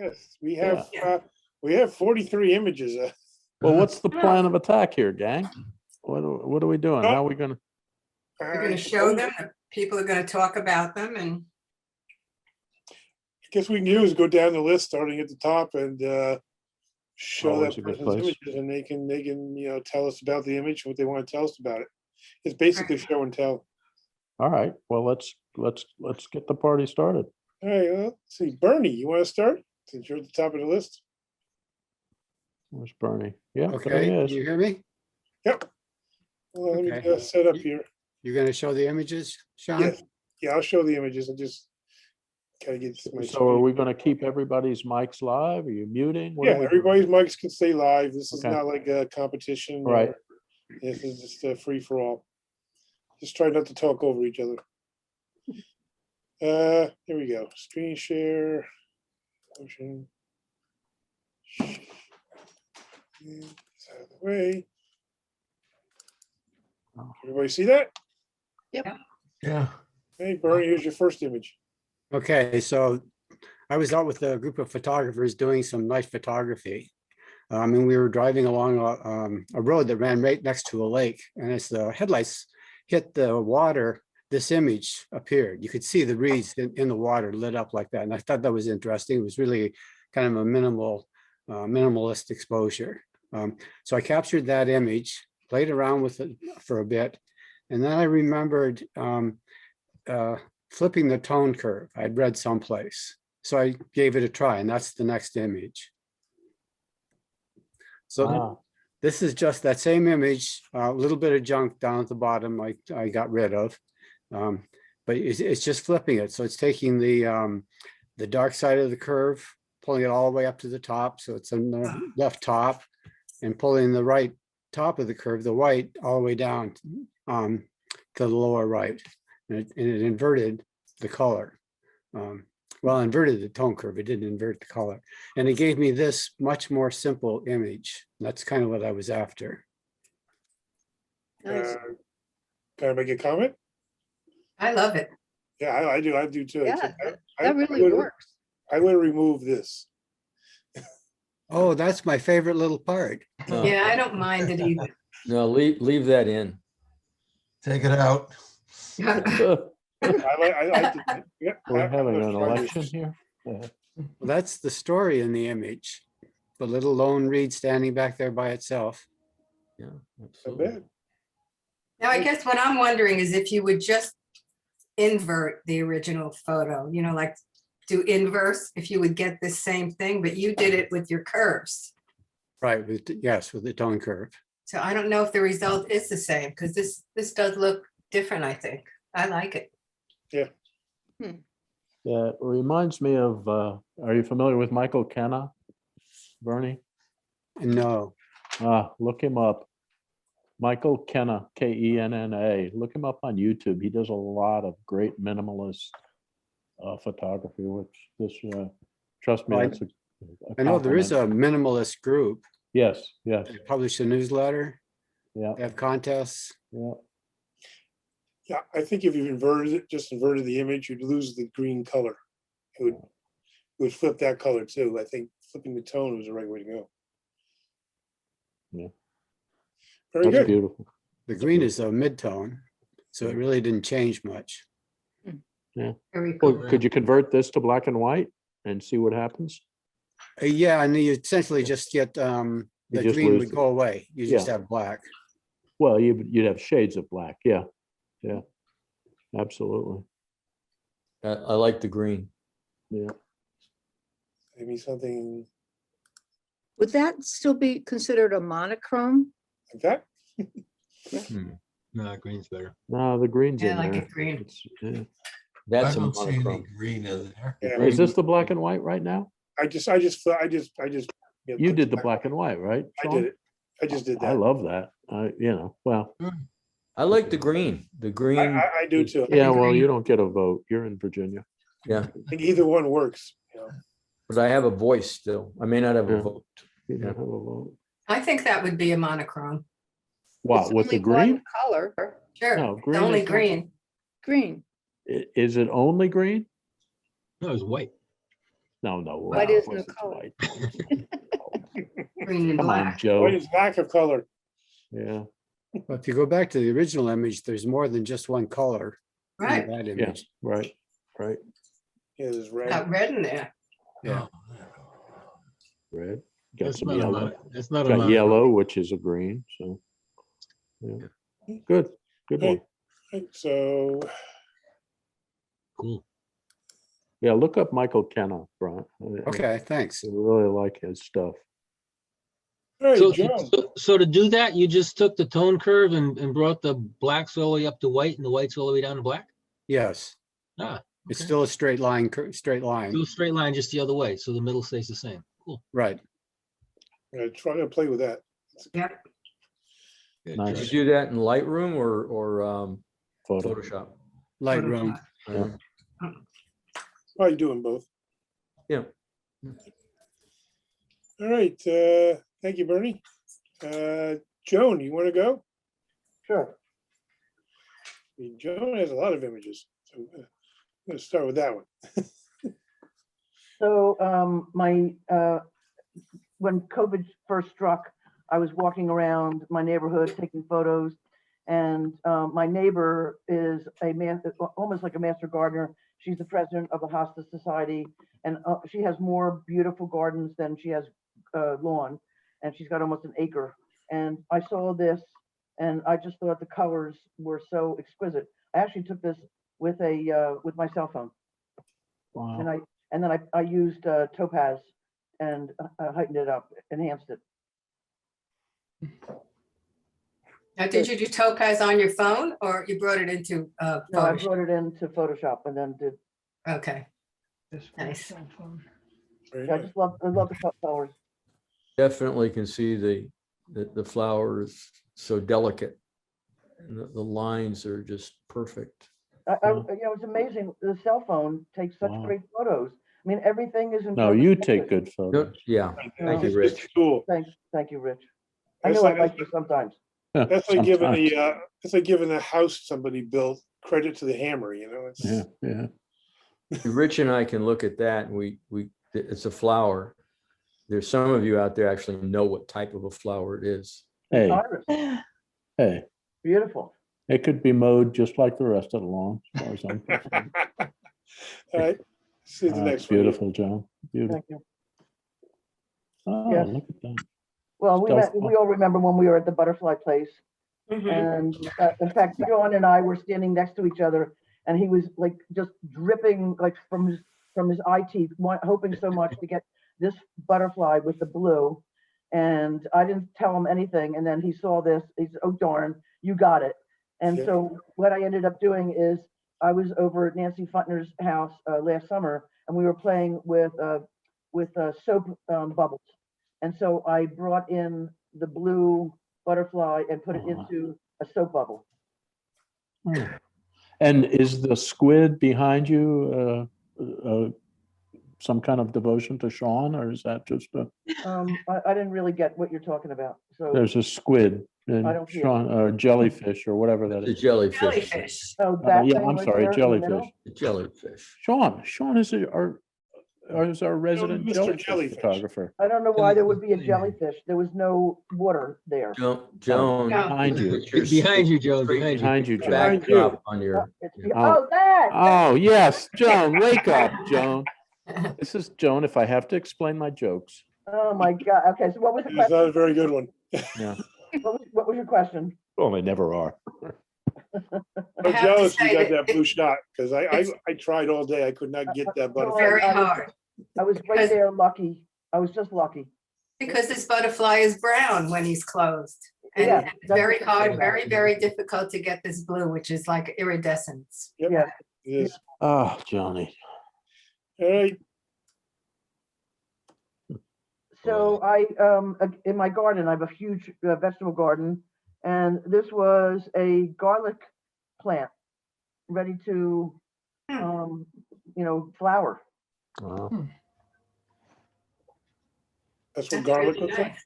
Yes, we Yeah. have 43 images. Well, what's the plan of attack here, gang? What are we doing? How are we gonna? We're going to show them, people are going to talk about them, and I guess we can do is go down the list, starting at the top, and show Always that a good person's place. images, and they can tell us about the image, what they want to tell us about it. It's basically show and tell. All right. Well, let's get the party started. All right, well, let's see, Bernie, you want to start since you're at the top of the list? Where's Bernie? Yeah, there Okay, he can is. you hear me? Yep. Well, let me Okay. just set up here. You're gonna show the images, Sean? Yes. Yeah, I'll show the images. I just gotta get my. So are screen. we going to keep everybody's mics live? Are you muting? What are Yeah, we doing? everybody's mics can stay live. This is Okay. not like a competition. Right. This is just a free for all. Just try not to talk over each other. Here we go. Screen share. Motion. And it's out of the way. Everybody see that? Yeah. Hey, Bernie, here's your first image. Okay, so I was out with a group of photographers doing some night photography. And we were driving along a road that ran right next to a lake. And as the headlights hit the water, this image appeared. You could see the reeds in the water lit up like that. And I thought that was interesting. It was really kind of a minimalist exposure. So I captured that image, played around with it for a bit. And then I remembered flipping the tone curve. I'd read someplace. So I gave it a try, and that's the next image. So Ah, this is just that same image, a little bit of junk down at the bottom I got rid of. But it's just flipping it. So it's taking the dark side of the curve, pulling it all the way up to the top. So it's on the left top, and pulling the right top of the curve, the white, all the way down to the lower right. And it inverted the color. Well, inverted the tone curve. It didn't invert the color. And it gave me this much more simple image. That's kind of what I was after. Nice. Can I make a comment? I love it. Yeah, I do too. Yeah, I that really would- works. I would remove this. Oh, that's my favorite little part. Oh, Yeah, I don't mind it either. No, leave that in. Take it out. I like it. Yeah, we're I'm having gonna an try election this. here. Yeah. Well, that's the story in the image. The little lone reed standing back there by itself. Yeah, Not absolutely. bad. Now, I guess what I'm wondering is if you would just invert the original photo, like do inverse, if you would get the same thing, but you did it with your curves. Right, yes, with the tone curve. So I don't know if the result is the same, because this does look different, I think. I like it. Yeah, it reminds me of, are you familiar with Michael Kenna, Bernie? No, Look him up. Michael Kenna, Kenna. Look him up on YouTube. He does a lot of great minimalist photography, which this, trust me, Well, that's a I know there is compliment. a minimalist group. Yes, yes, They publish a newsletter, yeah, they have contests. yeah. Yeah, I think if you just inverted the image, you'd lose the green color. It would flip that color too. I think flipping the tone was the right way to go. Yeah. Very That's good. beautiful. The green is a mid-tone, so it really didn't change much. Very cool. Well, could you convert this to black and white and see what happens? Yeah, and you essentially just get, the just green lose would the- go away. You just Yeah. have black. Well, you'd have shades of black. Yeah, yeah, absolutely. I like the green. Yeah. Maybe something Would that still be considered a monochrome? like that. No, green's better. No, the green's Yeah, in I like there. it green. Yeah. I That's a don't see any monochrome. green in there. Yeah, Is this the black and white right now? I just. Yeah, You put did the black and white, right? I Sean? did it. I just did I that. love that. Well, I like the green. The green. I do too. yeah, well, agree. you don't get a vote. You're in Virginia. Yeah, I think either one works. but I have a voice still. I may not have a Yeah. vote. You don't have a vote. I think that would be a monochrome. What, It's with the only one green? color, Sure, No, it's green only is not- green. green. Is it only green? No, it's white. No, no. White of is no course it's color. white. Green and Come on, black. What Joe. is lack of color? Yeah, But if you go back to the original image, there's more than just one color in Right, that yeah, image. right, right. Yeah, there's red. got red in there. Yeah. Red. Got That's some not a yellow. mono, that's not a Got mono. yellow, which is a green, so. Yeah. Good, good one. Right, so, Cool. Yeah, look up Michael Kenna, Brian. I Okay, thanks. really like his stuff. all right, So, Joan. so to do that, you just took the tone curve and brought the blacks all the way up to white and the whites all the way down to black? Yes, Ah, it's okay. still a straight line, straight Still line, a straight line, just the other way, so the middle stays the same. Cool. right. Try to play with that. Yep. Good, Nice. Did good. you do that in Lightroom or Photo. Photoshop? Lightroom. Yeah. Probably doing both. Yeah. All right, thank you, Bernie. Joan, you want to go? Sure. I mean, Joan has a lot of images, so I'm gonna start with that one. So when COVID first struck, I was walking around my neighborhood taking photos, and my neighbor is almost like a master gardener. She's the president of the Hospice Society, and she has more beautiful gardens than she has lawn, and she's got almost an acre. And I saw this, and I just thought the colors were so exquisite. I actually took this with my cell phone, Wow. and then I used topaz and heightened it up, enhanced it. Now, did you do topaz on your phone or you brought it into No, I Photoshop? brought it into Photoshop and then did. Okay, nice. Very I nice. just love the colors. Definitely can see the flowers so delicate. And the lines are just perfect. It's amazing. The cell phone takes such Wow. great photos. I mean, everything is in. No, perfect you focus. take good No, photos. yeah, thank you, It's Rich. cool. Thank you, Rich. I That's know I like- like you sometimes. That's like giving Sometimes. it's like giving the house somebody built credit to the hammer, you know? It's, Yeah, yeah. Rich and I can look at that and it's a flower. There's some of you out there actually know what type of a flower it is. Hey, Iris, hey, beautiful. it could be mowed just like the rest of the lawn, as far as I'm concerned. all right, see the Ah, next one. here. Beautiful, John. Beautiful. Thank you. Oh, Yes. look at that. Well, Stealth we all remember when we were at the butterfly place. Mhm. And in fact, John and I were standing next to each other, and he was like just dripping like from his eye teeth, hoping so much to get this butterfly with the blue. And I didn't tell him anything. And then he saw this. He said, "Oh darn, you got it." And Yeah. so what I ended up doing is I was over at Nancy Futner's house last summer, and we were playing with soap bubbles. And so I brought in the blue butterfly and put it into a soap bubble. Oh. And is the squid behind you some kind of devotion to Sean, or is that just I didn't really get what you're talking about. So, there's a squid and I don't see it. Sean, or jellyfish or whatever that The is. jellyfish. Jellyfish. oh, that Yeah, thing I'm right sorry, there in the middle? jellyfish. The jellyfish. Sean is our resident Mr. jellyfish Jellyfish. photographer I don't know why there would be a jellyfish. There was no water there. Joan. No. behind you. Behind you, Joan, behind you. Behind you, Joan. Behind you. Backdrop on your. Oh. That! Oh, yes, Joan, wake up, Joan. This is Joan, if I have to explain my jokes. Oh my God. Okay, so what was the It's question? not a very good one. Yeah. What was your question? Well, they never are. I'm have to jealous you say got that that blue shot, because it's- I tried all day. I could not get that butterfly. Very I was- hard, I was right Because- there, lucky. I was just lucky. because this butterfly is brown when he's closed. And Yeah, it's that's very what I'm hard, saying. very, very difficult to get this blue, which is like iridescence. Yep, Yeah. it is. Oh, Johnny. All right, So in my garden, I have a huge vegetable garden, and this was a garlic plant ready to, flower. Wow. that's what That's garlic really looks like. nice.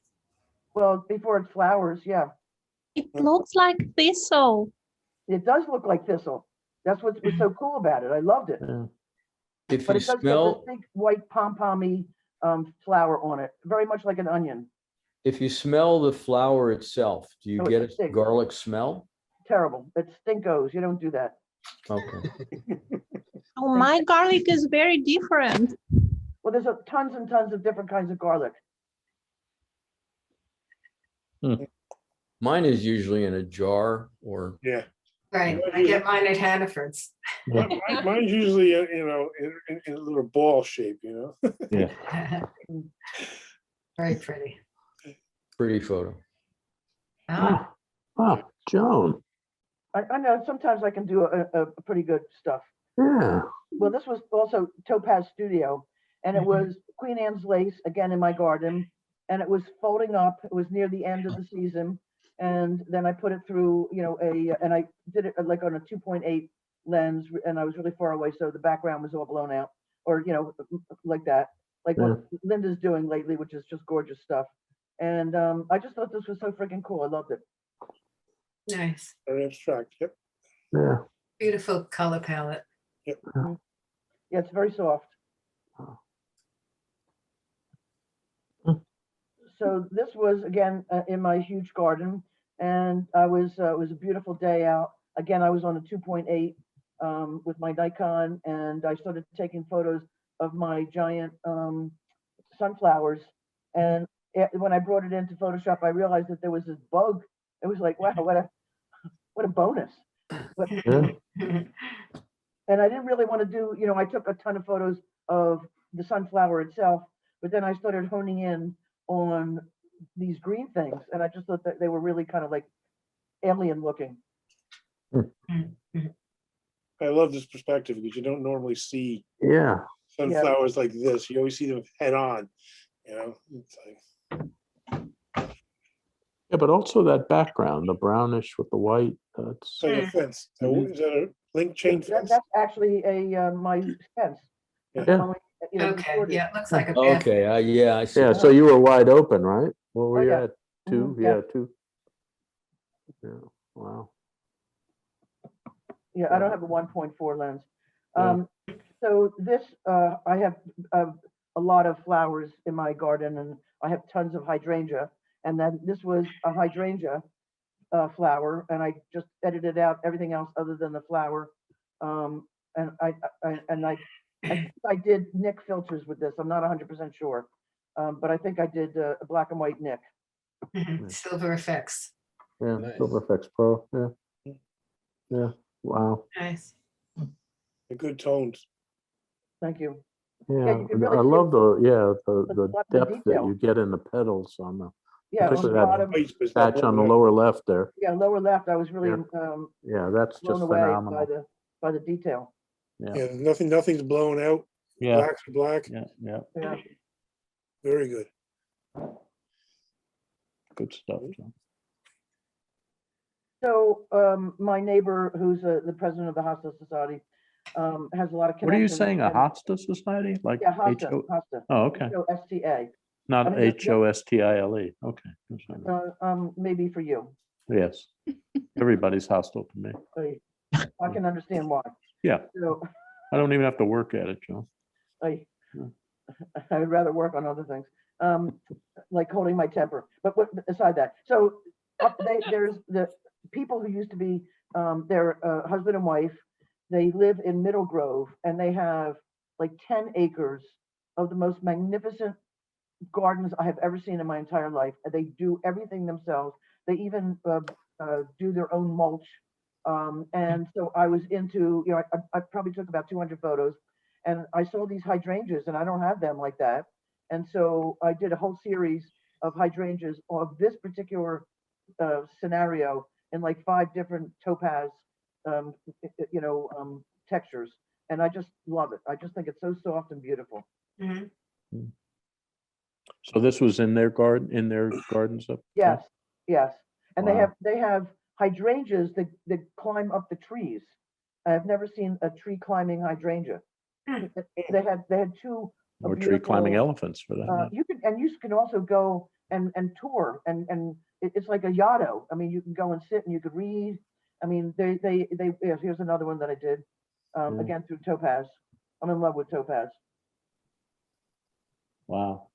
Well, before it flowers, yeah. It looks like thistle. It does look like thistle. That's what was so cool about it. I loved it. Yeah. If But you it does get this smell, big white pom-pommy flower on it, very much like an onion. if you smell the flower itself, do you Oh, it get a stinks. garlic smell? Terrible. It stinkos. You don't do that. Okay. Oh, my garlic is very different. Well, there's tons and tons of different kinds of garlic. Mine is usually in a jar or, Yeah. Right, I get mine at Hannaford's. Mine's usually, in a little ball shape, Yeah. Very pretty. pretty photo. Ah, Oh, Joan. I know sometimes I can do a pretty good stuff. Yeah. Well, this was also Topaz Studio, and it Mhm. was Queen Anne's lace again in my garden, and it was folding up. It was near the end of the season, and then I put it through, and I did it like on a 2.8 lens, and I was really far away, so the background was all blown out, or like that, like what Linda's doing lately, which is just gorgeous stuff. And I just thought this was so freaking cool. I loved it. nice, Very abstract. Yep. Yeah. beautiful color palette. Yeah, it's very soft. So this was again in my huge garden, and it was a beautiful day out. Again, I was on a 2.8 with my Nikon, and I started taking photos of my giant sunflowers. And when I brought it into Photoshop, I realized that there was this bug. It was like, wow, what a bonus. But, Yeah. and I didn't really want to do, I took a ton of photos of the sunflower itself, but then I started honing in on these green things, and I just thought that they were really kind of like alien looking. I love this perspective because you don't normally see Yeah. sunflowers like this. You always see them head on, It's like, Yeah, but also that background, the brownish with the white, that's, it's like a fence. So Mhm. is that a link chain fence? That's actually my fence. Yeah. Yeah. Only, Okay, distorted. yeah, it looks like a bathroom. Okay, yeah, I see. yeah, so you were wide open, right? What were Oh, you yeah. at? Two? Mhm, yeah. Yeah, two. Yeah, wow. Yeah, I don't have a 1.4 lens. Yeah. So this, I have a lot of flowers in my garden, and I have tons of hydrangea. And then this was a hydrangea flower, and I just edited out everything else other than the flower. And I think I did Nick filters with this. I'm not 100% sure, but I think I did a black and white Nick. Silver effects, Yeah, Nice. SilverFX Pro, yeah. Yeah, wow. nice. The good tones. Thank you. Yeah, you can really I see love the the depth that detail. you get in the petals on the Yeah, on the particularly that bottom, Whites, but it's not patch on the blown out. lower left there. yeah, lower left, I was really Yeah. Yeah, that's blown just away phenomenal. by the detail. Yeah, nothing's blown out. Yeah, Black's black. yeah, yeah, Yeah. Very good. good stuff. John. So my neighbor, who's the president of the Hosta Society, has a lot of connections. What are you saying, a and- Hosta Society? Like Yeah, Hosta, H-O, Hosta. oh, okay, HOSTA. not I mean, the- HOSTILE, okay. I'm sorry. Maybe for you. Yes, everybody's hostile to me. I can understand why. Yeah, So I don't even have to work at it, Joe. I Yeah. would rather work on other things, like holding my temper. But aside that, so there's the people who used to be their husband and wife. They live in Middle Grove, and they have like 10 acres of the most magnificent gardens I have ever seen in my entire life. And they do everything themselves. They even do their own mulch. And so I was into, I probably took about 200 photos, and I saw these hydrangeas, and I don't have them like that. And so I did a whole series of hydrangeas of this particular scenario in like 5 different topaz, textures. And I just love it. I just think it's so soft and beautiful. Mhm. So this was in their gardens up? there? Yes, yes. And Wow. they have hydrangeas that climb up the trees. I've never seen a tree climbing hydrangea. Hmm. They had 2 Or tree climbing beautiful, elephants for that matter. you can also go and tour, and it's like a yachto. I mean, you can go and sit and you could read. I mean, here's another one that I did, Yeah. again through Topaz. I'm in love with topaz. Wow.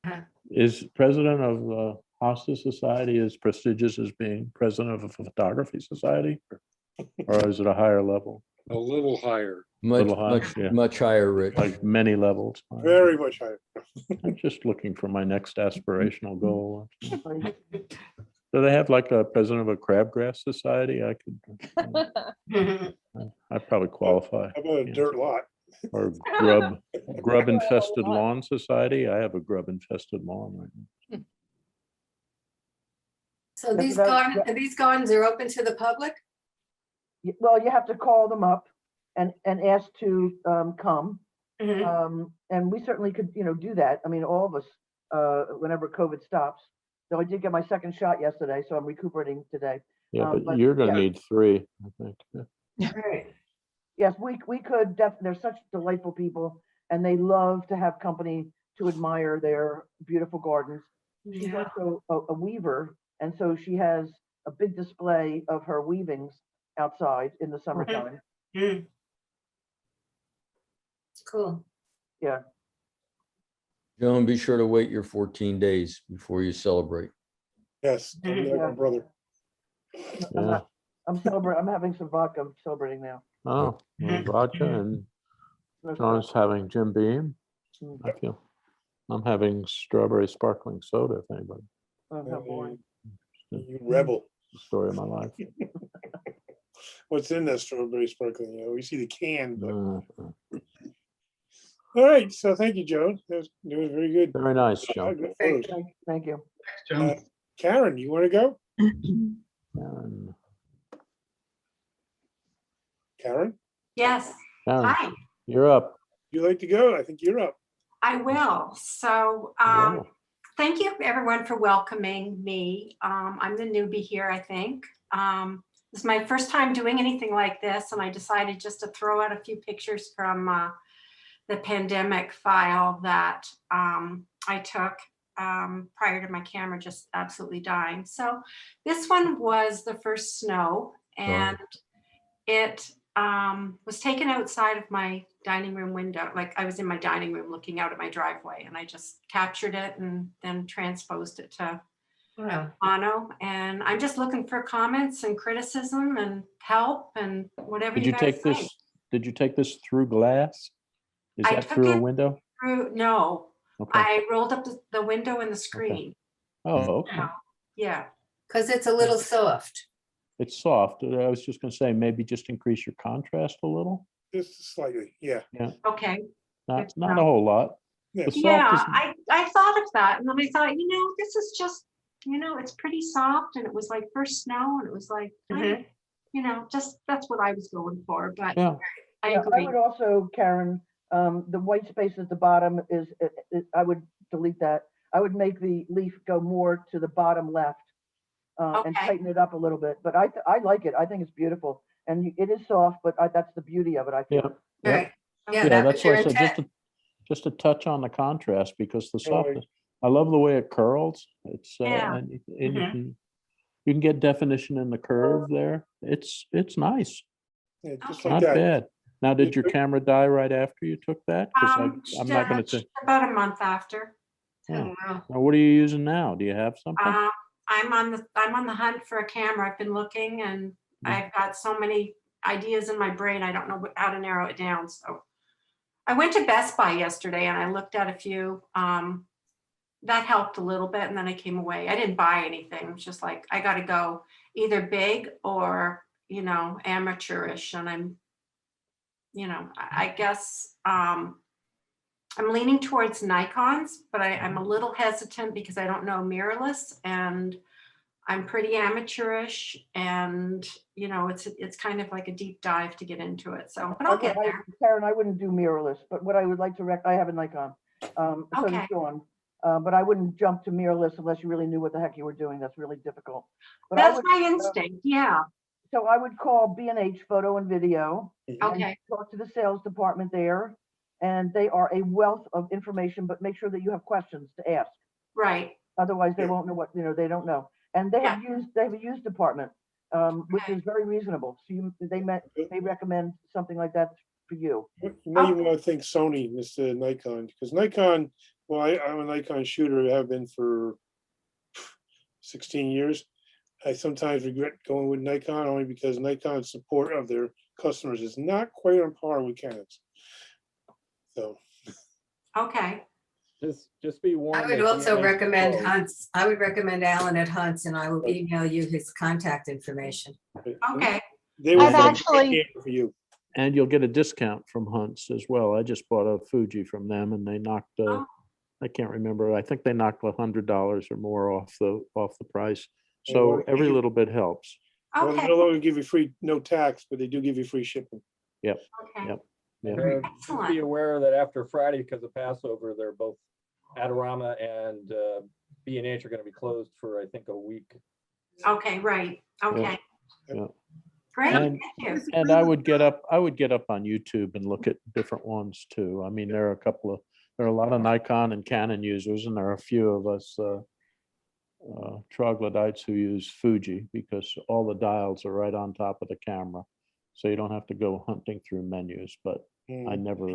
Uh-huh. Is president of Hostas Society as prestigious as being president of a photography society? Or is it a higher level? A little higher, Much, Little high, much, yeah. much higher, Rich. Like many levels? very much higher. I'm just looking for my next aspirational goal. Like, Do they have like a president of a crabgrass society? I could, I'd probably qualify. How about a yeah. dirt lot? Or grub infested lawn society. I have a grub infested lawn right now. So That's these about- these gardens are open to the public? Well, you have to call them up and ask to come. Mhm. And we certainly could, do that. I mean, all of us, whenever COVID stops. So I did get my second shot yesterday, so I'm recuperating today. Yeah, but but you're gonna yeah. need 3, I think. Yeah. Right. Yes, we could, they're such delightful people and they love to have company to admire their beautiful gardens. She's Yeah. also a weaver, and so she has a big display of her weavings outside in the summertime. Mm. Cool. Yeah, Joan, be sure to wait your 14 days before you celebrate. Yes, I'll be like my Yeah. brother. I'm Yeah. not, I'm celebrating, I'm having some vodka, I'm celebrating now. Oh, well, vodka and No John's having Jim Beam. Mm. I feel I'm having strawberry sparkling soda, if anybody. Oh, how boring. You rebel. The story of my life. What's in that strawberry sparkling? We see the can, but Uh, all right. So thank you, Joan. That was very good. Very nice, Good John. photos. Thank you. Karen, you want to go? Karen, Karen, Yes, Karen, hi, you're up. you like to go? I think you're up. I will. So Wow. thank you everyone for welcoming me. I'm the newbie here, I think. This is my first time doing anything like this, and I decided just to throw out a few pictures from the pandemic file that I took prior to my camera just absolutely dying. So this one was the first snow, and it was taken outside of my dining room window. Like I was in my dining room looking out at my driveway, and I just captured it and then transposed it to Wow. mono. And I'm just looking for comments and criticism and help and whatever Did you you guys take think. this? Did you take this through glass? Is I that took through a it window? No, Okay. I rolled up the window and the screen. Oh, okay. Yeah. Because it's a little soft. It's soft. I was just gonna say, maybe just increase your contrast a little. Just slightly. Yeah. Okay. Not a whole lot. Yeah. The soft Yeah, is, I thought of that, and then I thought, this is just, it's pretty soft, and it was like first snow, and it was like, Mhm. just that's what I was going for. But yeah, I Yeah, I agree. would also, Karen, the white space at the bottom I would delete that. I would make the leaf go more to the bottom left and Okay. tighten it up a little bit. But I like it. I think it's beautiful. And it is soft, but that's the beauty of it, I yeah, feel. yeah. Right. Yeah, Yeah, that that's was why your I said intent. just a touch on the contrast, because the Right. softness, I love the way it curls. It's Yeah. and you Mhm. can get definition in the curve there. It's nice, Yeah, just Okay. like not that. bad. Now, did your Yeah. camera die right after you took that? Because I'm not gonna say. About a month after. Yeah. Oh, wow. Now, what are you using now? Do you have something? I'm on the hunt for a camera. I've been looking, and I've got so many ideas in my brain. I don't know how to narrow it down. So I went to Best Buy yesterday and I looked at a few. That helped a little bit, and then I came away. I didn't buy anything. It was just like, I got to go either big or amateurish. And I guess I'm leaning towards Nikons, but I'm a little hesitant because I don't know mirrorless, and I'm pretty amateurish, and it's kind of like a deep dive to get into it. So, but I'll get there. Karen, I wouldn't do mirrorless, but what I would like to I have a Nikon. So does Okay. Dawn. But I wouldn't jump to mirrorless unless you really knew what the heck you were doing. That's really difficult. But I That's would, my instinct. Yeah. so I would call B&H Photo and Video and Okay. talk to the sales department there. And they are a wealth of information, but make sure that you have questions to ask. Right. Otherwise, they Yeah. won't know what, they don't know. And they have a used department, which Okay. is very reasonable. So they may recommend something like that for you. You may want to thank Sony instead of Nikon, because Nikon, well, I'm a Nikon shooter, I have been for 16 years. I sometimes regret going with Nikon only because Nikon's support of their customers is not quite on par with Canon's. So, Okay, Just be warned. I would that also DMX recommend Pro- Hunt's. I would recommend Alan at Hunt's, and I will email you his contact information. okay. they will I've find a actually- camera for you. And you'll get a discount from Hunt's as well. I just bought a Fuji from them and they knocked, Oh. I can't remember, I think they knocked $100 or more off the price. And So what- every little bit helps. Well, they Okay, no longer give you free, no tax, but they do give you free shipping. okay. Yep. Yeah. Just be Excellent. aware that after Friday, because of Passover, they're both Adorama and B&H are going to be closed for, I think, a week. Okay, right. Okay. Yeah. Great, And- thank you. And I would get up on YouTube and look at different ones too. I mean, there are a lot of Nikon and Canon users, and there are a few of us troglodytes who use Fuji because all the dials are right on top of the camera. So you don't have to go hunting through menus, but I Mm. never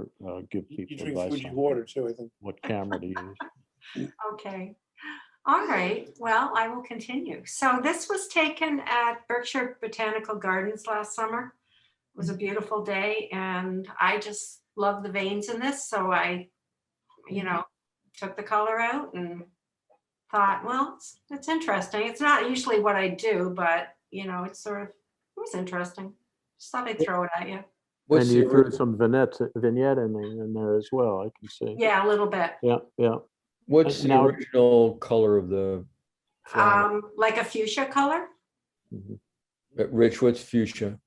give You people drink advice Fuji on water too, I think. what camera to use. Okay. All right, well, I will continue. So this was taken at Berkshire Botanical Gardens last summer. It was a beautiful day and I just love the veins in this. So I, took the color out and thought, well, it's interesting. It's not usually what I do, but it was interesting. Just thought I'd throw it at you. What's And the you threw ori- some vignette in there as well, I can see. Yeah, a little bit. Yeah, yeah. what's the Now- original color of the flower? Like a fuchsia color. Mhm. Rich, what's fuchsia?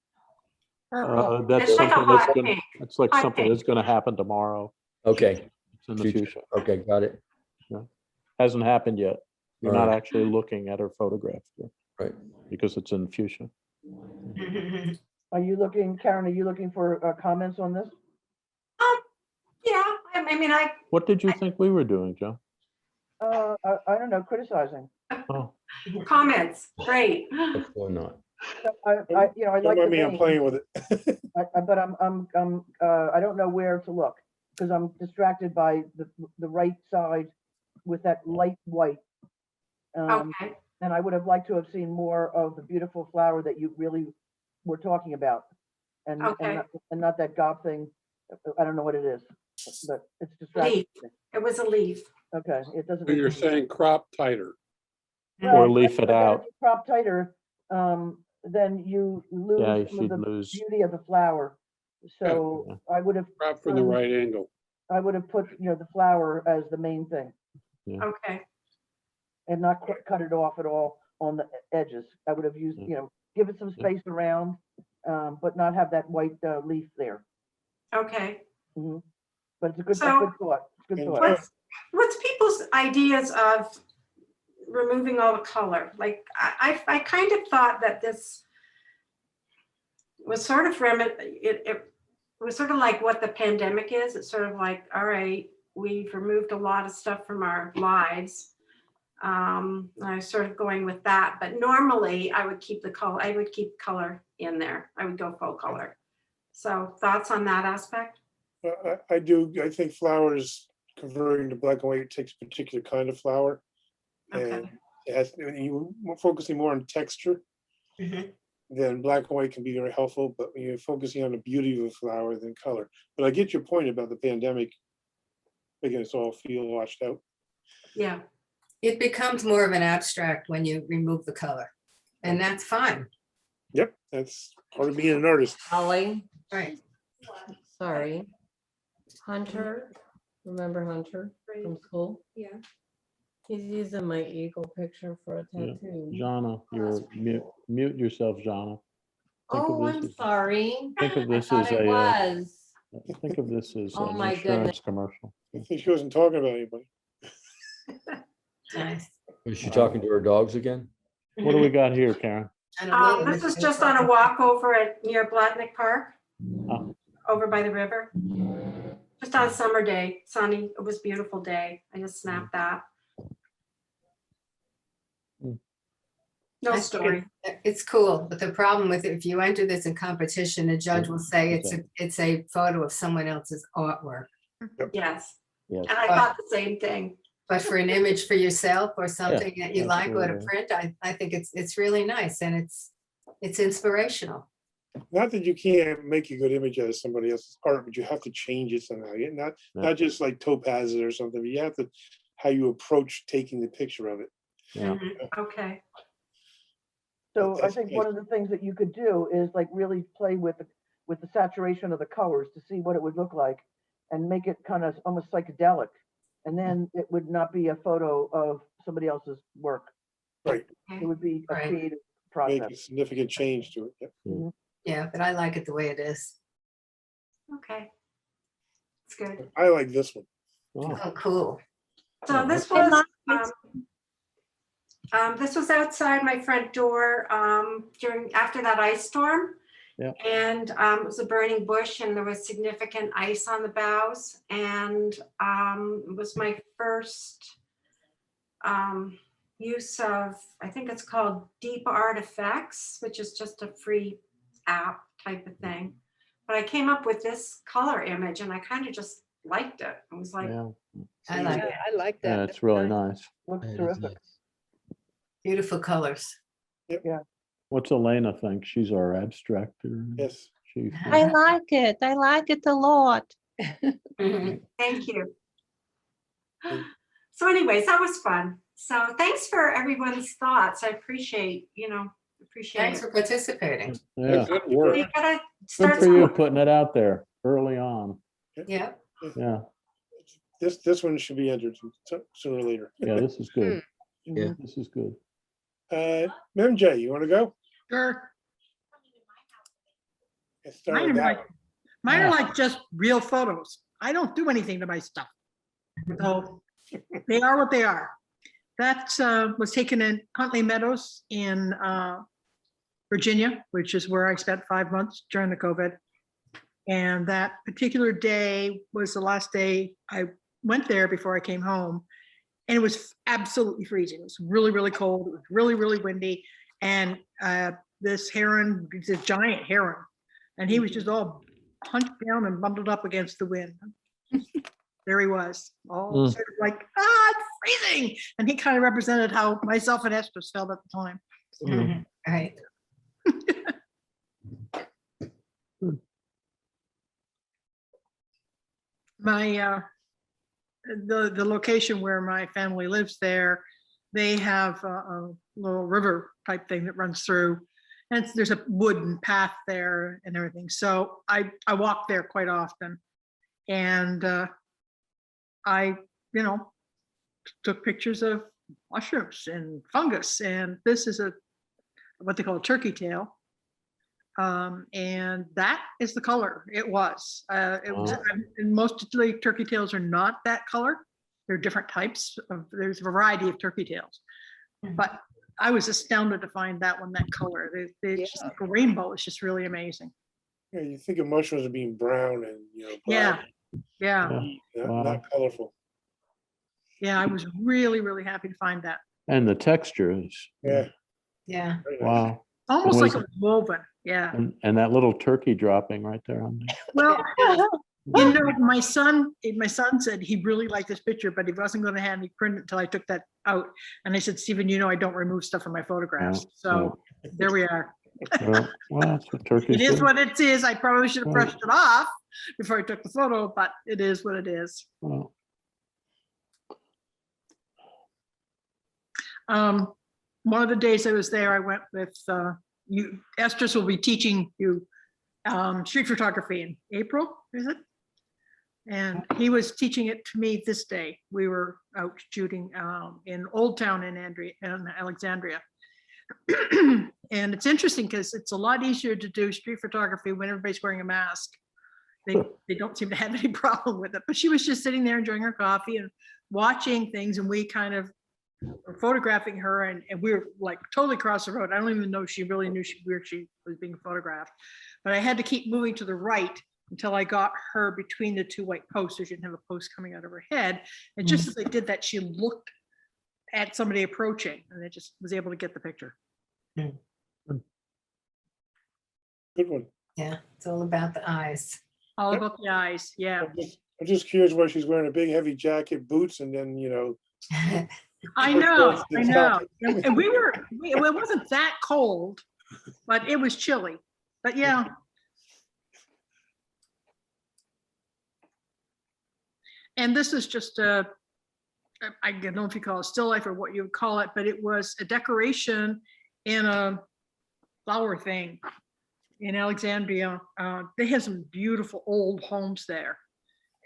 That's It's like a something that's hot gonna, pink. it's like Hot something pink. that's gonna happen tomorrow. Okay, It's in the Fuchsia. future. okay, got it. Hasn't happened yet. You're not Alright. actually looking at her photograph yet, Right. because it's in fuchsia. Are you looking, Karen, are you looking for comments on this? Yeah, I mean, What did you think we were doing, Joe? I don't know, criticizing. Oh, comments, great. Hopefully not. I like Don't the mind me, I'm vein, playing with it. but I don't know where to look because I'm distracted by the right side with that light white. Okay, And I would have liked to have seen more of the beautiful flower that you really were talking about. And Okay. not that gob thing. I don't know what it is, but it's distracting. it was a leaf. Okay, it doesn't. So you're saying crop tighter. or leaf it But then if out. you crop tighter, then you Yeah, lose some of she'd the lose. beauty of the flower. So Yeah. I would have, Crop from the right angle. I would have put, the flower as the main thing Okay, and not cut it off at all on the edges. I would have used, give it some space around, but not have that white leaf there. okay. Mhm. But it's a good So- thought. It's a good And thought. What's people's ideas of removing all the color? Like, I kind of thought that this was sort of it was sort of like what the pandemic is. It's sort of like, all right, we've removed a lot of stuff from our lives. I was sort of going with that, but normally I would keep color in there. I would go full color. So thoughts on that aspect? I do, I think flowers converting to black and white takes a particular kind of flower. And Okay. it has, when you focusing more on texture, Mhm. then black and white can be very helpful, but when you're focusing on the beauty of a flower than color. But I get your point about the pandemic, making us all feel washed out. Yeah. It becomes more of an abstract when you remove the color, and that's fine. Yep, that's part of being an artist. Holly, Right. sorry. Hunter, remember Hunter from school? Yeah. He's using my eagle picture for a Yeah. tattoo. Jana, you're mute yourself, Jana. Think of Oh, this I'm as- sorry. Think of I this thought as it was. think of this as Oh an my insurance commercial. I think she wasn't talking about anybody. Nice. Was she talking to her dogs again? What do we got here, Karen? I don't know. This is just on a walk over near Blatnick Park, Oh. over by the river. Just on a summer day, sunny. It was a beautiful day. I just snapped that. Hmm. No I think story. It's cool, but the problem with it, if you enter this in competition, the judge will say it's a photo of someone else's artwork. Yes. Yes. And I thought the same thing. But for an image for yourself or something that you like or to absolutely. print, I think it's really nice and it's inspirational. Not that you can't make a good image out of somebody else's art, but you have to change it somehow. Not just like topaz it or something, but you have to, how you approach taking the picture of it. Yeah. Okay. So I That's think good. one of the things that you could do is like really play with the saturation of the colors to see what it would look like and make it kind of almost psychedelic. And then it would not be a photo of somebody else's work. Right. It would be a Right. creative Make a process. significant change to it. Yeah. Yeah, but I like it the way it is. Okay. It's good. I like this one. Oh, Oh, cool. So this I was, like this was outside my front door after that ice storm. Yeah. And it was a burning bush and there was significant ice on the boughs. And it was my first use of, I think it's called Deep Art Effects, which is just a free app type of thing. But I came up with this color image and I kind of just liked it. I was like, yeah. I like it. I like that. Yeah, it's really nice. Looks That is terrific. nice. Beautiful colors. What's Elena think? She's our abstractor. Yes. She, I like it. I like it a lot. Mhm. thank you. So anyways, that was fun. So thanks for everyone's thoughts. I appreciate Thanks for participating. yeah, Good work. You gotta good start for you somewhere. putting it out there early on. Yeah. Yeah, This one should be entered sooner or later. yeah, this is good. Yeah. This is good. MJ, you want to go? Sure. Let's start Mine with are that like, one. mine are like just real photos. I don't do anything to my stuff. So they are what they are. That was taken in Huntley Meadows in Virginia, which is where I spent 5 months during the COVID. And that particular day was the last day I went there before I came home. And it was absolutely freezing. It was really, really cold. It was really, really windy. And this heron, it's a giant heron, and he was just all hunched down and bundled up against the wind. There he was, all sort of like, it's freezing. And he kind of represented how myself and SPS felt at the time. Mhm. Right. My the location where my family lives there, they have a little river type thing that runs through, and there's a wooden path there and everything. So I walk there quite often, and I took pictures of mushrooms and fungus, and this is what they call a turkey tail. And that is the color it was. And most of the turkey tails are not that color. There are different types there's a variety of turkey tails, but I was astounded to find that one, that color. It's just like a rainbow. It's just really amazing. Yeah, you think of mushrooms as being brown and Yeah. not colorful. Yeah, I was really, really happy to find that. And the texture is, Yeah. Yeah. Very nice. wow. Almost Was like it was woven. Yeah. And that little turkey dropping right there on there. Well, my son said he really liked this picture, but he wasn't going to have me print it until I took that out. And I said, Stephen, I don't remove stuff from my photographs. No, So there we are. Well, that's what turkeys It is do. what it is. I probably should have Right. brushed it off before I took the photo, but it is what it is. Well, One of the days I was there, I went with you. Estes will be teaching you street photography in April, is it? And he was teaching it to me this day. We were out shooting in Old Town in Alexandria. And it's interesting because it's a lot easier to do street photography when everybody's wearing a mask. They don't seem to have any problem with it. But she was just sitting there enjoying her coffee and watching things, and we kind of were photographing her, and we were like totally across the road. I don't even know if she really knew where she was being photographed. But I had to keep moving to the right until I got her between the two white posts so she didn't have a post coming out of her head. And just as I did that, she looked at somebody approaching, and I just was able to get the picture. Good one. Yeah, it's all about the eyes. All about the eyes, yeah. I'm just curious why she's wearing a big heavy jacket, boots, and then, I know, I know. And it wasn't that cold, but it was chilly. But yeah. And this is just I don't know if you call it still life or what you would call it, but it was a decoration in a flower thing in Alexandria. They have some beautiful old homes there.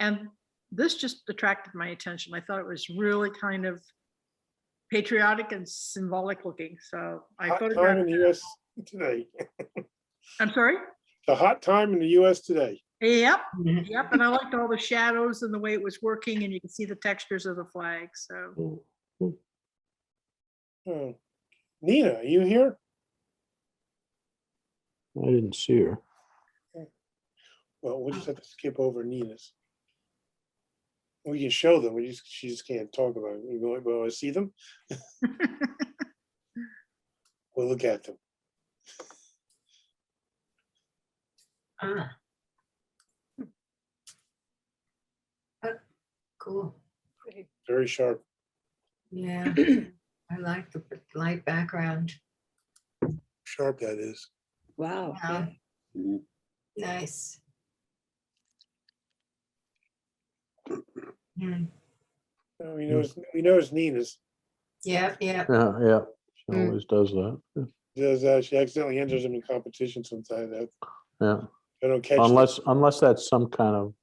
And this just attracted my attention. I thought it was really kind of patriotic and symbolic looking. So I hot time in photographed the it. US today. I'm sorry? The hot time in the US today. Yep, yep. And I liked all the shadows and the way it was working, and you can see the textures of the flag. So Oh. Nina, are you here? I didn't see her. Well, we'll just have to skip over Nina's. We can show them, she just can't talk about it. You want to see them? We'll look at them. Ah. Cool. Very sharp. Yeah, I like the light background. Sharp that is. Wow. Yeah. Yeah. Nice. Hmm. Oh, we know it's Nina's. Yeah, yeah. Yeah. She always does that. She accidentally enters them in competition sometimes. Yeah. I don't catch Unless that's some kind of,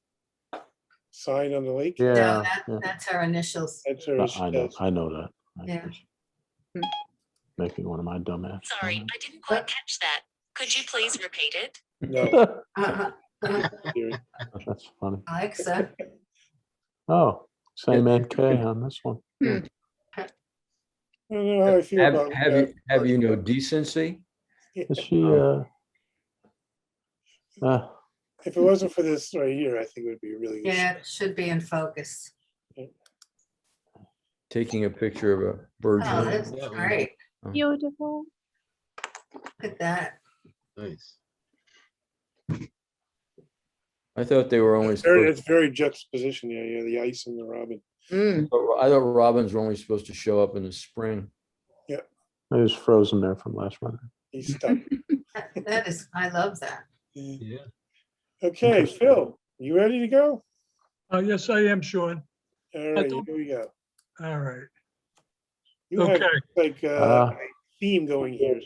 sign on the lake. yeah. No, that's her initials. That's her. I know that. Yeah. Making one of my dumb ass. Sorry, I didn't quite catch that. Could you please repeat it? No. That's funny. Alexa. Oh, same NK on this one. I don't know how I feel about Have you no decency? Is she, if it wasn't for this right here, I think it would be really good. Yeah, it should be in focus. Taking a picture of a bird. Oh, that's great. Beautiful. Look at that. Nice. I thought they were only. It's very juxtaposition. Yeah, the ice and the robin. I thought robins were only supposed to show up in the spring. Yeah. it was frozen there from last winter. He's stuck. That is, I love that. Yeah. Okay, Phil, you ready to go? Yes, I am, Sean. All right, here we go. All right. You have Okay. like a theme going here.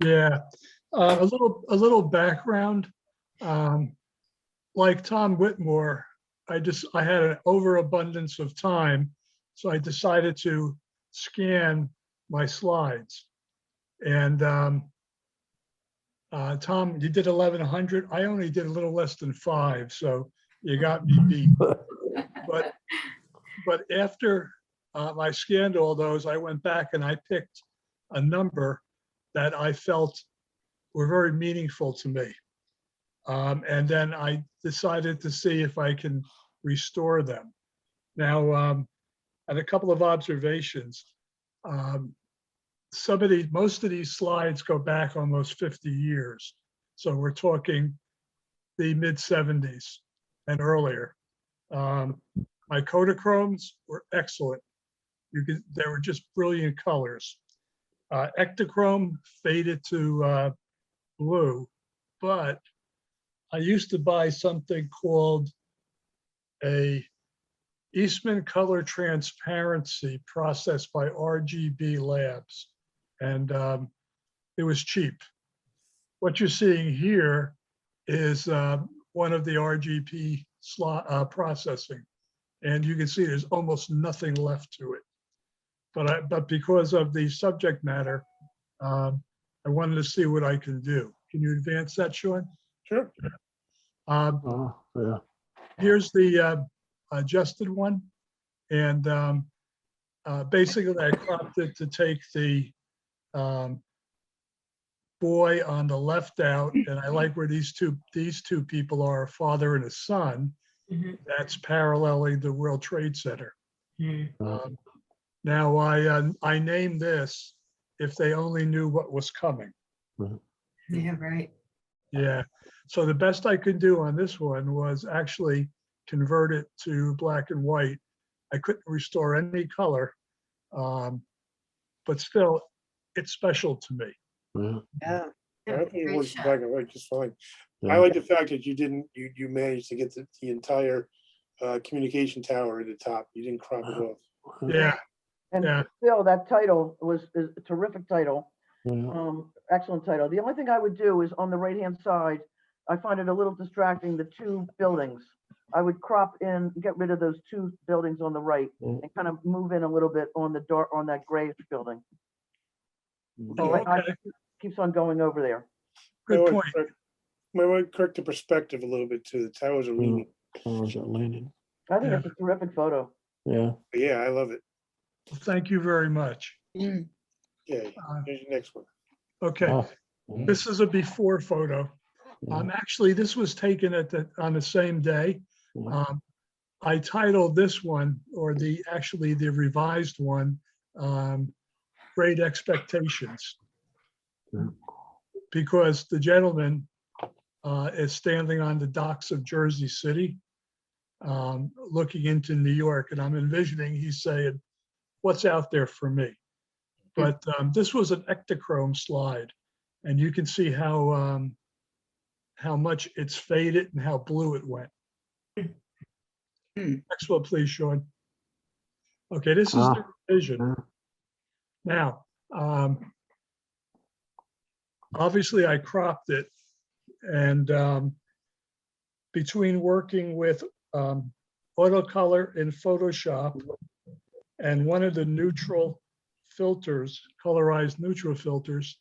Yeah, a little background. Like Tom Whitmore, I had an overabundance of time, so I decided to scan my slides. And Tom, you did 1,100. I only did a little less than 5, so you got me beat. But after I scanned all those, I went back and I picked a number that I felt were very meaningful to me. And then I decided to see if I can restore them. Now, I had a couple of observations. Most of these slides go back almost 50 years. So we're talking the mid 70s and earlier. My Kodachromes were excellent. They were just brilliant colors. Ektachrome faded to blue, but I used to buy something called a Eastman color transparency processed by RGB Labs, and it was cheap. What you're seeing here is one of the RGB processing, and you can see there's almost nothing left to it. But because of the subject matter, I wanted to see what I can do. Can you advance that, Sean? Sure. Yeah. Here's the adjusted one. And basically I cropped it to take the boy on the left out. And I like where these two people are, a father and a son. That's paralleling the World Trade Center. Now I named this, if they only knew what was coming. Yeah, right. Yeah, so the best I could do on this one was actually convert it to black and white. I couldn't restore any color, but still, it's special to me. Yeah. I think it Great works shot. black and white just fine. I Yeah. like the fact that you managed to get the entire communication tower at the top. You didn't crop it off. Yeah, And Yeah. Phil, that title is a terrific title. Yeah. Excellent title. The only thing I would do is on the right-hand side, I find it a little distracting, the two buildings. I would crop in, get rid of those two buildings on the right Mm. and kind of move in a little bit on the dark, on that grayish building. Oh, My eye okay, keeps on going over there. good Might point. want to might want to correct the perspective a little bit too. The towers are leaning. Towers are leaning. I think Yeah. it's a terrific photo. Yeah. But yeah, I love it. Thank you very much. Yeah, Uh, here's your next one. Okay, Ah, this is a before photo. Actually, this was taken on the same day. I titled this one, or actually the revised one, Great Expectations. Because the gentleman is standing on the docks of Jersey City, looking into New York, and I'm envisioning he's saying, what's out there for me? But this was an Ektachrome slide, and you can see how much it's faded and how blue it went. Next one, please, Sean. Okay, this is the revision. Now, obviously I cropped it, and between working with AutoColor in Photoshop and one of the neutral filters, colorized neutral filters,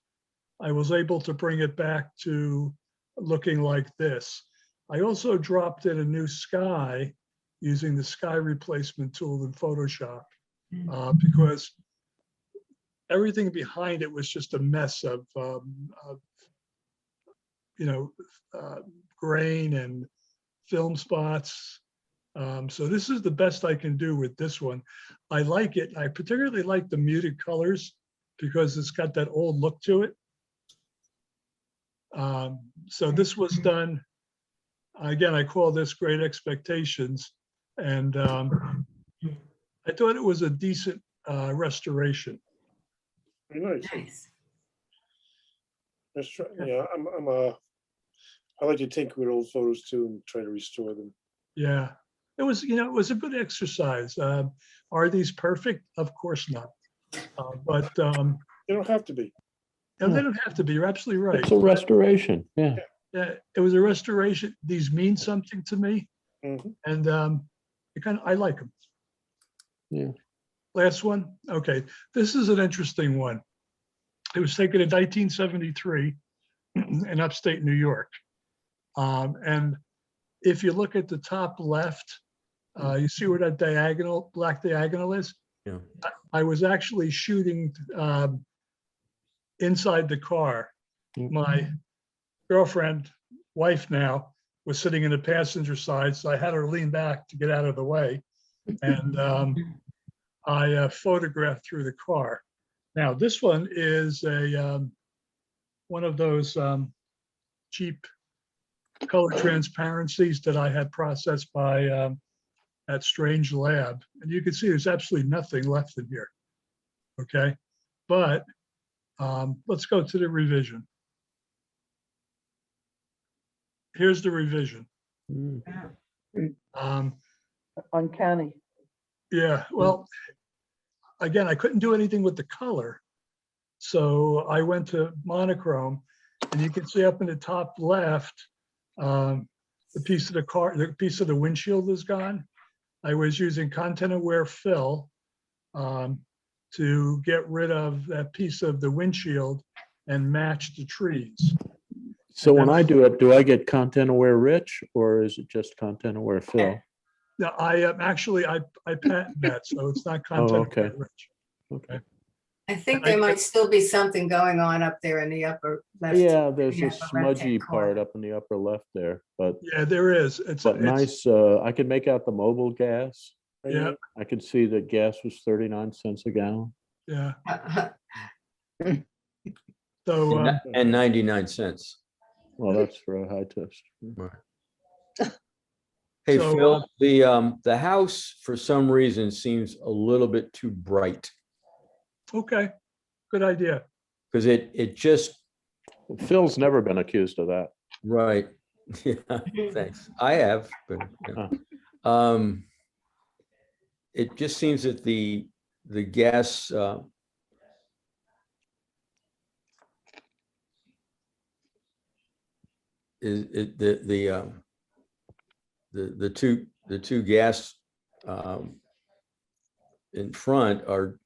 I was able to bring it back to looking like this. I also dropped in a new sky using the sky replacement tool in Photoshop because everything behind it was just a mess of grain and film spots. So this is the best I can do with this one. I like it. I particularly like the muted colors because it's got that old look to it. So this was done, again, I call this Great Expectations. And I thought it was a decent restoration. Very nice. Nice. Let's try, yeah, I like to tinker with old photos too and try to restore them. Yeah, it was a good exercise. Are these perfect? Of course not. But They don't have to be. no, they don't have to be. You're absolutely right. It's a restoration. Yeah. Yeah, it was a restoration. These mean something to me, Mhm. and I like them. Yeah. Last one. Okay, this is an interesting one. It was taken in 1973 in upstate New York. And if you look at the top left, you see where that black diagonal is? Yeah. I was actually shooting inside the car. My girlfriend, wife now, was sitting in the passenger side, so I had her lean back to get out of the way. And I photographed through the car. Now, this one is one of those cheap color transparencies that I had processed by at Strange Lab. And you can see there's absolutely nothing left in here. Okay, but let's go to the revision. Here's the revision. Uncanny. Yeah, well, again, I couldn't do anything with the color. So I went to monochrome, and you can see up in the top left, the piece of the windshield is gone. I was using content aware fill to get rid of that piece of the windshield and match the trees. So when I do it, do I get content aware rich or is it just content aware fill? Now, I patent that, so it's not content okay. aware rich. Okay. I think there might still be something going on up there in the upper left. Yeah, there's a upper left-hand smudgy corner. part up in the upper left there, but Yeah, there is. It's nice. I could make out the mobile gas. Yeah. I could see that gas was 39 cents a gallon. Yeah. So, And 99 cents. Well, that's for a high test. Hey, So, Phil, the house for some reason seems a little bit too bright okay, good idea. because it just, Phil's never been accused of that. right. Yeah, thanks. I have, but yeah. It just seems that the gas is it the two gas in front are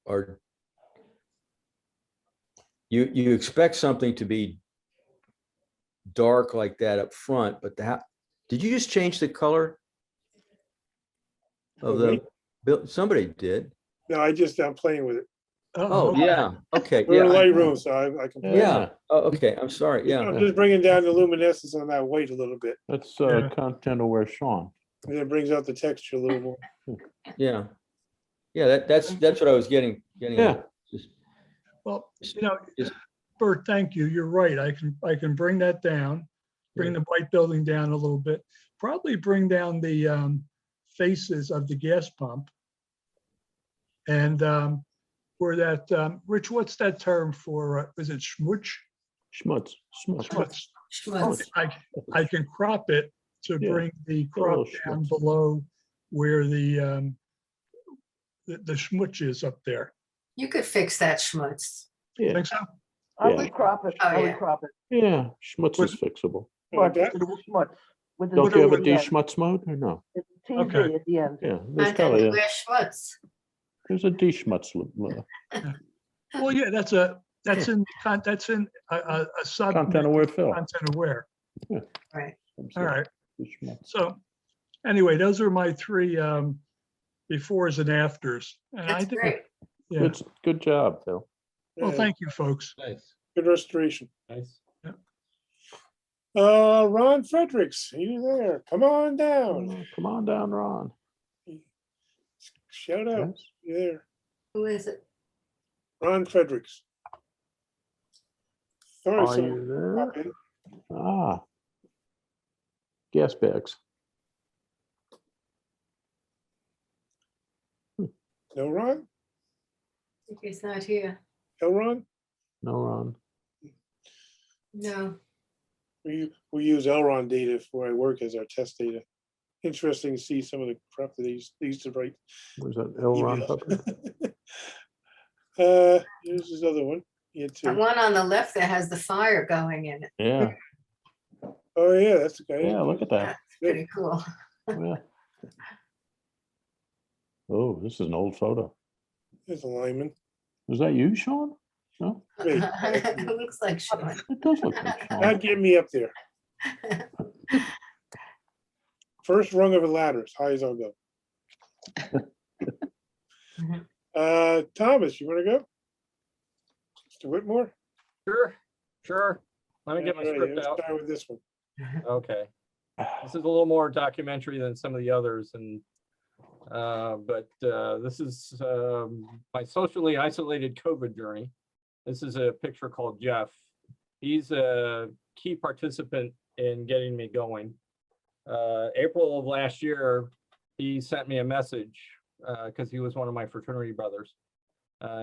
you expect something to be dark like that up front, but did you just change the color of Me? somebody did? No, I'm playing with it. Oh, yeah, okay, We're in a yeah. light room, so I can. play. Yeah, oh, okay, I'm sorry, yeah. I'm just bringing down the luminescence on that white a little bit. That's Yeah. content aware Sean. And it brings out the texture a little more. Yeah. Yeah, that's what I was getting Yeah. at. Just- Well, just- Bert, thank you. You're right. I can bring that down, bring the white building down a little bit, probably bring down the faces of the gas pump. And where that, Rich, what's that term for, is it schmutz? Schmutz. Schmutz. Schmutz. I can crop it to Yeah, bring the a little crop down schmutz. below where the schmutz is up there. You could fix that schmutz. Yeah, Think so? I Yeah. would crop it. Oh, I would yeah. crop it. yeah, schmutz is fixable. Like But that? schmutz. With the Don't you have a Z at the end. de-schmutz mode or no? It's TZ Okay. at the end. Yeah, there's Content probably aware schmutz. there's a de-schmutz. Well, yeah, that's in a sub. Content aware Phil. Content aware. Right. All right. De-schmutz. So anyway, those are my three befores and afters. And I That's think, great. yeah, Good job, Phil. well, Yeah, thank you, folks. Nice, Good restoration. nice. Ron Fredericks, are you there? Come on down. Oh, come on down, Ron. Shout out. Yes. You there? Who is it? Ron Fredericks. Sorry, Are someone you there? pop in. Ah. Gas bags. No, Ron? I think he's not here. No, Ron? No, Ron. No. We use Elron data for our work as our test data. Interesting to see some of the crap that they used to write. Where's that L. Ron emails. Tucker? Here's this other one. Yeah, The too. one on the left that has the fire going in it. Yeah, Oh, yeah, that's the guy. yeah, look at that. That's pretty cool. Yeah. Oh, this is an old photo. There's a lineman. Was that you, Sean? No, Me. It looks like Sean. it does look like Sean. Not getting me up there. First rung of a ladder, as high as I'll go. Thomas, you want to go? Mr. Whitmore? Sure. Let me get my All right, script let's out. start with this one. Okay. This is a little more documentary than some of the others, and but this is my socially isolated COVID journey. This is a picture called Jeff. He's a key participant in getting me going. April of last year, he sent me a message because he was one of my fraternity brothers.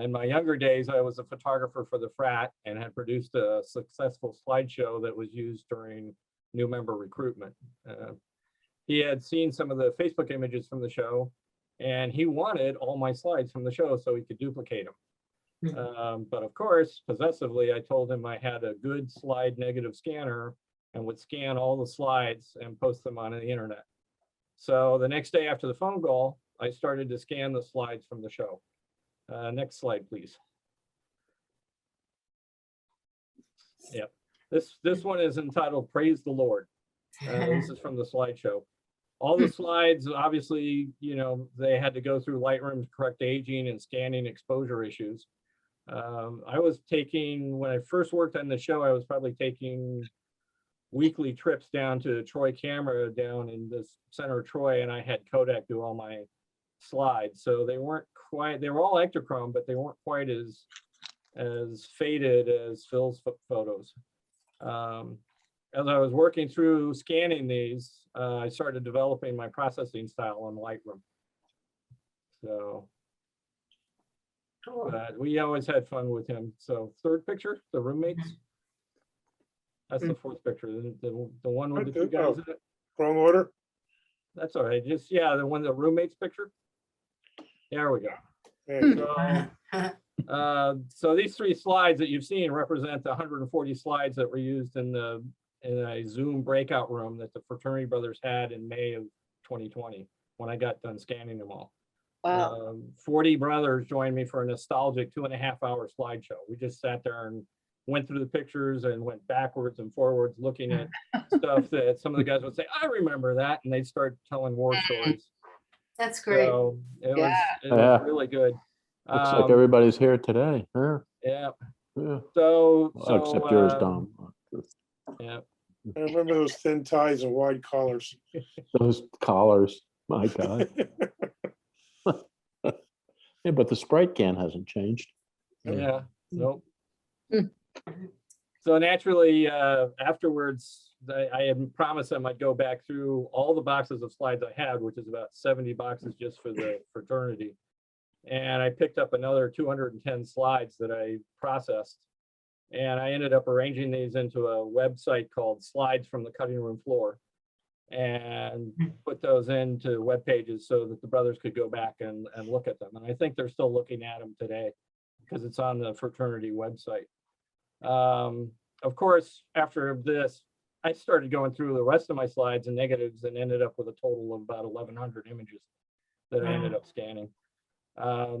In my younger days, I was a photographer for the frat and had produced a successful slideshow that was used during new member recruitment. He had seen some of the Facebook images from the show, and he wanted all my slides from the show so he could duplicate them. But of course, possessively, I told him I had a good slide negative scanner and would scan all the slides and post them on the internet. So the next day after the phone call, I started to scan the slides from the show. Next slide, please. Yep. This one is entitled Praise the Lord. This is from the slideshow. All the slides, obviously, you know, they had to go through Lightroom to correct aging and scanning exposure issues. I was taking, when I first worked on the show, I was probably taking weekly trips down to Troy Camera down in the center of Troy, and I had Kodak do all my slides. So they weren't quite, they were all Ektachrome, but they weren't quite as as faded as Phil's photos. As I was working through scanning these, I started developing my processing style on Lightroom. So, but we always had fun with him. So third picture, the roommates. That's the fourth picture, the one with the two guys in it. Wrong order? That's all right. Just, yeah, the roommates picture. There we go. There you go. So these 3 slides that you've seen represent the 140 slides that were used in a Zoom breakout room that the fraternity brothers had in May of 2020 when I got done scanning them all. Wow. 40 brothers joined me for a nostalgic 2.5-hour slideshow. We just sat there and went through the pictures and went backwards and forwards looking at stuff that some of the guys would say, I remember that, and they'd start telling war stories. That's great. So it Yeah. was really good. Looks like everybody's here today. Huh? Yeah. Yeah. So Except yours, Dom. Yeah. I remember those thin ties and wide collars. Those collars, my God. Yeah, but the Sprite can hasn't changed. Yeah, nope. So naturally, afterwards, I had promised them I'd go back through all the boxes of slides I had, which is about 70 boxes just for the fraternity. And I picked up another 210 slides that I processed. And I ended up arranging these into a website called Slides from the Cutting Room Floor, and put those into web pages so that the brothers could go back and look at them. And I think they're still looking at them today because it's on the fraternity website. Of course, after this, I started going through the rest of my slides and negatives and ended up with a total of about 1,100 images that I ended up scanning. Let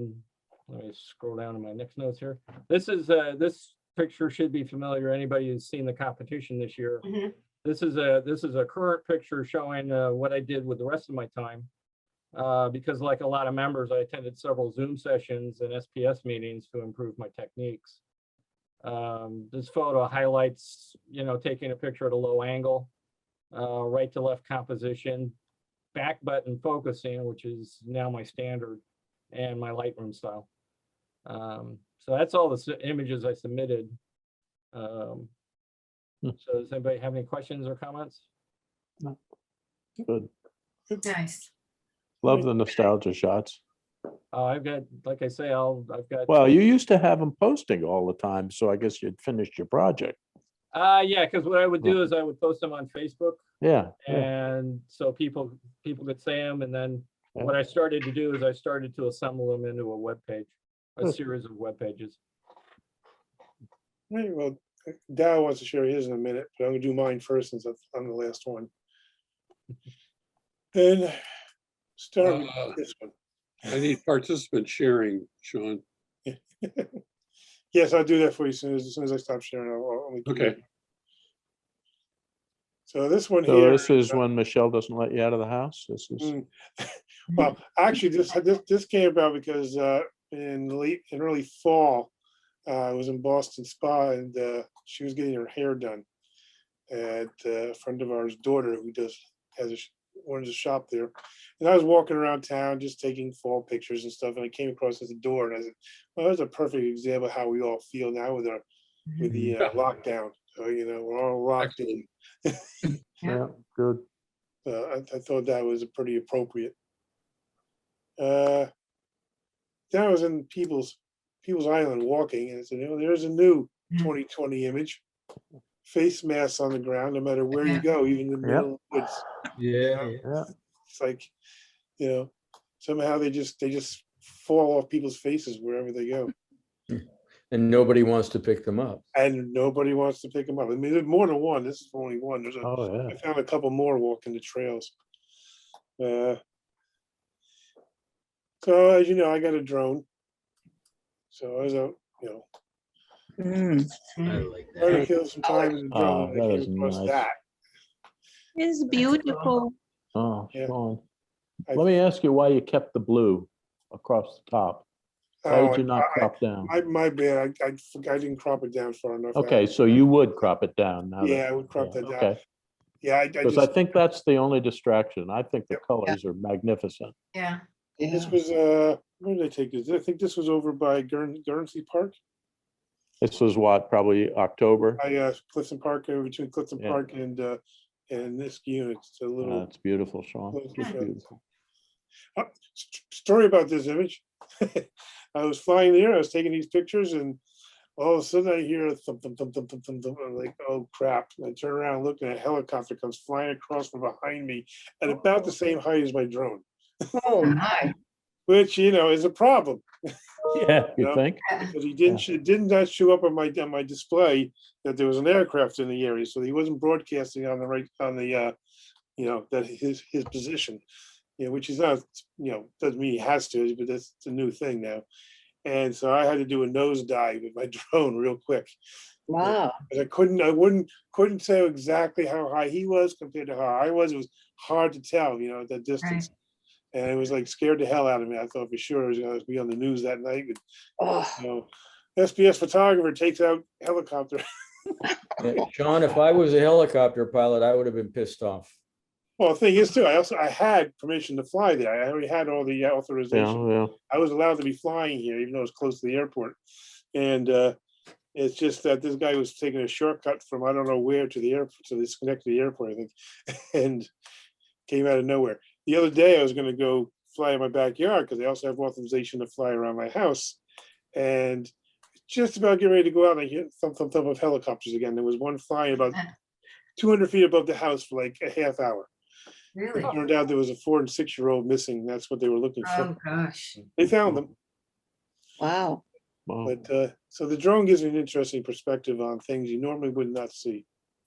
me scroll down to my next notes here. This is this picture should be familiar. Anybody who's seen the competition this year. This is a current picture showing what I did with the rest of my time. Because like a lot of members, I attended several Zoom sessions and SPS meetings to improve my techniques. This photo highlights, taking a picture at a low angle, right to left composition, back button focusing, which is now my standard, and my Lightroom style. So that's all the images I submitted. So does anybody have any questions or comments? No. Good. Nice. Love the nostalgia shots. I've got, like I say, I've got. Well, you used to have them posting all the time, so I guess you'd finished your project. Yeah, because what I would do is I would post them on Facebook. Yeah. And so people could say them, and then what I started to do is I started to assemble them into a web page, a series of web pages. Right, well, Dow wants to share his in a minute, but I'm gonna do mine first since I'm the last one. And start with this one. I need participant sharing, Sean. Yes, I'll do that for you as soon as I stop sharing. I'll Okay. So this one So here. this is when Michelle doesn't let you out of the house. This is. Well, actually, this came about because in early fall, I was in Boston Spa, and she was getting her hair done at a friend of ours' daughter who runs a shop there. And I was walking around town just taking fall pictures and stuff, and I came across this door, and I said, well, that's a perfect example of how we all feel now with the lockdown. So, we're all locked in. Yeah, good. I thought that was pretty appropriate. Then I was in People's Island walking, and I said, there's a new 2020 image. Face masks on the ground, no matter where you go, even in the middle of the woods. Yeah. It's like, somehow they just fall off people's faces wherever they go. And nobody wants to pick them up. And nobody wants to pick them up. I mean, there's more than one. This is only one. I found a couple more walking the trails. So as you know, I got a drone. So I was out, I like trying to kill some time in the drone. that I is came across nice. that. It's beautiful. Oh, Yeah. Sean. Let me ask you why you kept the blue across the top. Why did you not crop down? My bad. I didn't crop it down far enough. Okay, so you would crop it down now. Yeah, I would crop that down. Okay. Yeah, Because I think that's the only distraction. I think the colors are magnificent. Yeah. This was where did I take this? I think this was over by Guernsey Park. This was what, probably October? Clifton Park, between Clifton Yeah. Park and this unit, it's a little. It's beautiful, Sean. little It's shot. beautiful. Story about this image. I was flying there, I was taking these pictures, and all of a sudden I hear a thump, thump, thump, thump, thump, thump, thump. I'm like, oh crap. And I turn around, look, and a helicopter comes flying across from behind me at about the same height as my drone, Oh, my. which, is a problem. Yeah, you know, think? Because he did not show up on my display that there was an aircraft in the area, so he wasn't broadcasting on the that his position, which is not, doesn't mean he has to, but that's a new thing now. And so I had to do a nosedive with my drone real quick. Wow. But I couldn't say exactly how high he was compared to how I was. It was hard to tell, at that distance. And it was like scared the hell out of me. I thought for sure I was going to be on the news that night. SPS photographer takes out helicopter. Yeah, Sean, if I was a helicopter pilot, I would have been pissed off. Well, the thing is too, I had permission to fly there. I already had all the authorization. Yeah. I was allowed to be flying here, even though it's close to the airport. And it's just that this guy was taking a shortcut from I don't know where to the airport, to disconnect to the airport, I think, and came out of nowhere. The other day, I was going to go fly in my backyard because I also have authorization to fly around my house, and just about getting ready to go out, and I hear thump, thump, thump of helicopters again. There was one flying about 200 feet above the house for like a half hour. Really? It turned out there was a 4 and 6-year-old missing. That's what they were looking for. Oh, gosh. They found them. Wow. But so the drone gives me an interesting perspective on things you normally would not see.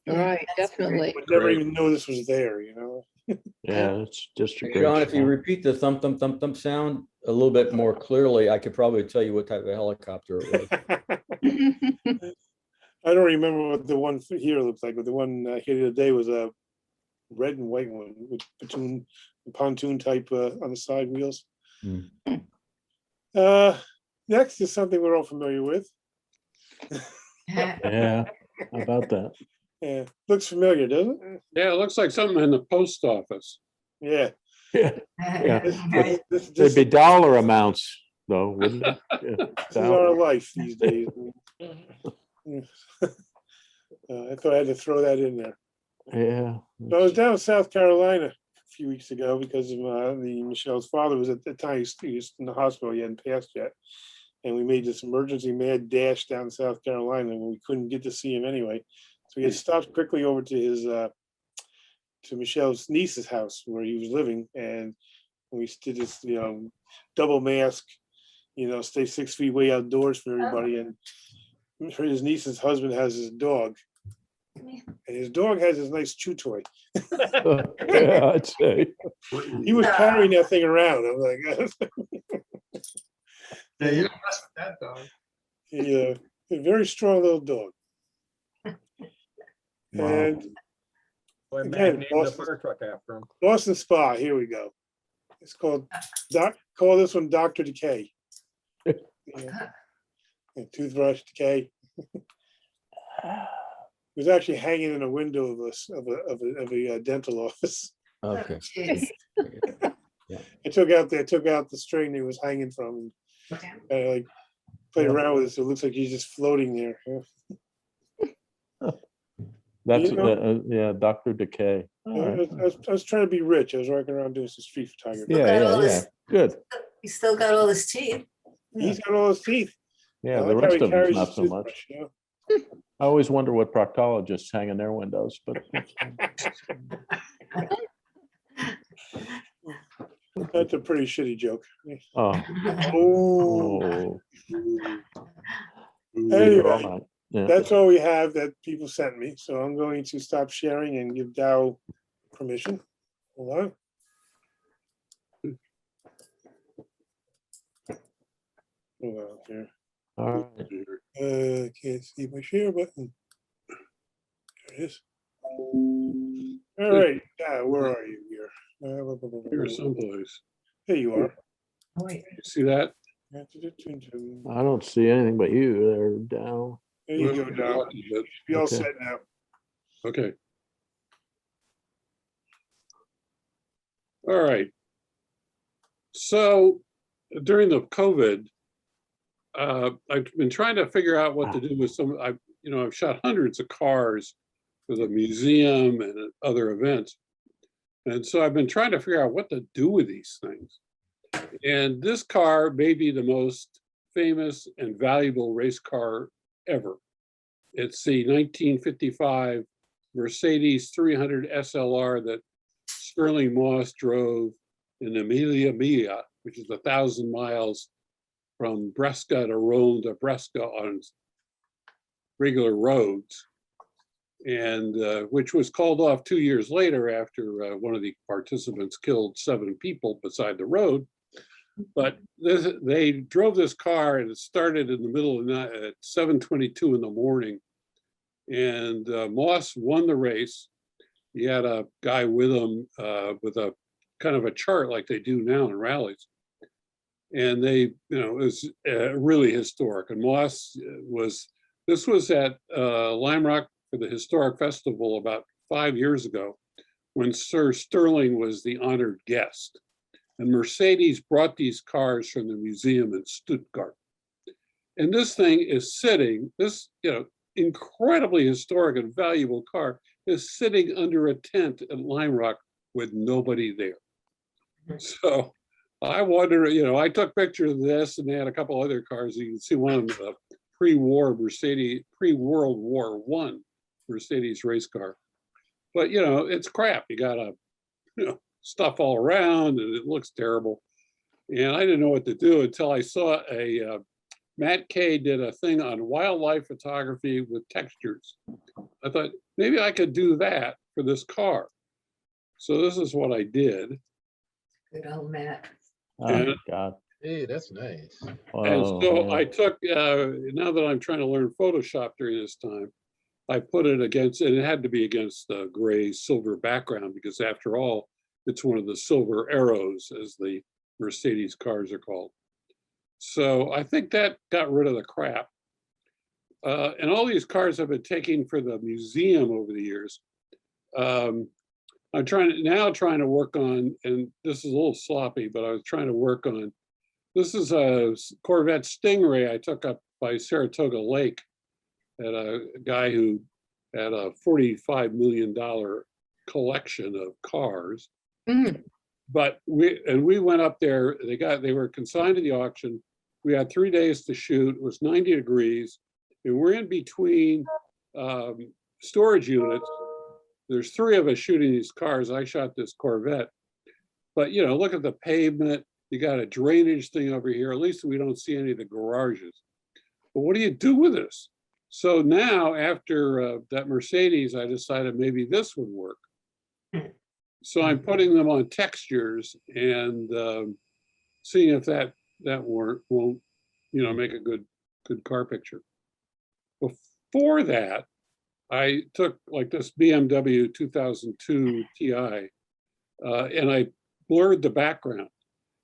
All right, definitely. Would never even know this was there, Yeah, it's just a great Sean, if you shot. repeat the thump, thump, thump, thump sound a little bit more clearly, I could probably tell you what type of helicopter it was. I don't remember what the one here looks like, but the one here the other day was a red and white one with between pontoon type on the side wheels. Next is something we're all familiar with. Yeah, how about that? Yeah, looks familiar, doesn't it? Yeah, it looks like something in the post office. Yeah. Yeah. This There'd be dollar amounts, though, wouldn't it? Yeah, is our life these days. I thought I had to throw that in there. Yeah. So I was down in South Carolina a few weeks ago because of Michelle's father was at the time he was in the hospital. He hadn't passed yet, and we made this emergency mad dash down to South Carolina when we couldn't get to see him anyway. So we had stopped quickly over to his to Michelle's niece's house where he was living, and we did this double mask, stay 6 feet way outdoors for everybody. And his niece's husband has his dog. And his dog has his nice chew toy. Yeah, I'd say. He was carrying that thing around. I'm like, Yeah, you don't mess with that dog. yeah, a very strong little dog. Wow. And Went back again, and named the fire truck after him. Boston Spa. Here we go. It's called call this one Dr. Decay. Toothbrush Decay. It was actually hanging in a window of a dental office. Okay. I took out the string it was hanging from, and like played around with it, so it looks like he's just floating there. That's yeah, Dr. Decay. I was trying to be rich. I was working around doing some street photography. Yeah. Good. He's still got all his teeth. He's got all his teeth. Yeah, I the like how rest he of them's carries not his so toothbrush, much. I always wonder what proctologists hang in their windows, but That's a pretty shitty joke. oh, Oh. all Anyway, right. Yeah. that's all we have that people sent me. So I'm going to stop sharing and give Dow permission. Hold on. Hold on here. All right. Can't see my share button. There it is. All right. Where are you here? Here someplace. There you are. You see that? I don't see anything but you there, Dow. There you go, Dow. Be all Okay. set now. Okay. All right. So during the COVID, I've been trying to figure out what to do with some, I've shot hundreds of cars for the museum and other events. And so I've been trying to figure out what to do with these things. And this car may be the most famous and valuable race car ever. It's the 1955 Mercedes 300 SLR that Sterling Moss drove in Emilia Mia, which is 1,000 miles from Brescia to Rome to Brescia on regular roads, and which was called off 2 years later after one of the participants killed 7 people beside the road. But they drove this car, and it started in the middle of the night at 7:22 in the morning. And Moss won the race. He had a guy with him with a kind of a chart like they do now in rallies. And it was really historic. And Moss this was at Lime Rock for the Historic Festival about 5 years ago, when Sir Sterling was the honored guest. And Mercedes brought these cars from the museum in Stuttgart. And this thing is sitting, this incredibly historic and valuable car is sitting under a tent at Lime Rock with nobody there. So I wonder, I took pictures of this, and they had a couple other cars. You can see one of them, pre-war Mercedes, pre-World War I Mercedes race car. But it's crap. You got stuff all around, and it looks terrible. And I didn't know what to do until I saw Matt Kay did a thing on wildlife photography with textures. I thought maybe I could do that for this car. So this is what I did. Good old Matt. Oh, God. Hey, that's nice. And so I took, now that I'm trying to learn Photoshop during this time, I put it against, and it had to be against the gray silver background, because after all, it's one of the silver arrows, as the Mercedes cars are called. So I think that got rid of the crap. And all these cars have been taken for the museum over the years. I'm trying to work on, and this is a little sloppy, but I was trying to work on, this is a Corvette Stingray I took up by Saratoga Lake at a guy who had a $45 million collection of cars. But we went up there, they were consigned to the auction. We had 3 days to shoot. It was 90 degrees. And we're in between storage units. There's 3 of us shooting these cars. I shot this Corvette. But look at the pavement. You got a drainage thing over here. At least we don't see any of the garages. But what do you do with this? So now, after that Mercedes, I decided maybe this would work. So I'm putting them on textures and seeing if that won't make a good car picture. Before that, I took like this BMW 2002 Ti and I blurred the background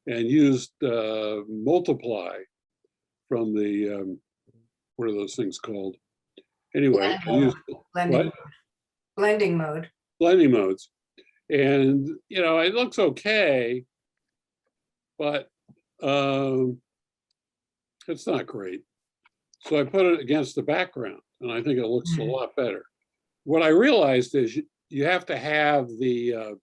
and used multiply from the what are those things called? Anyway, I used Blending mode. Blending modes. And it looks okay, but it's not great. So I put it against the background, and I think it looks a lot better. What I realized is you have to have the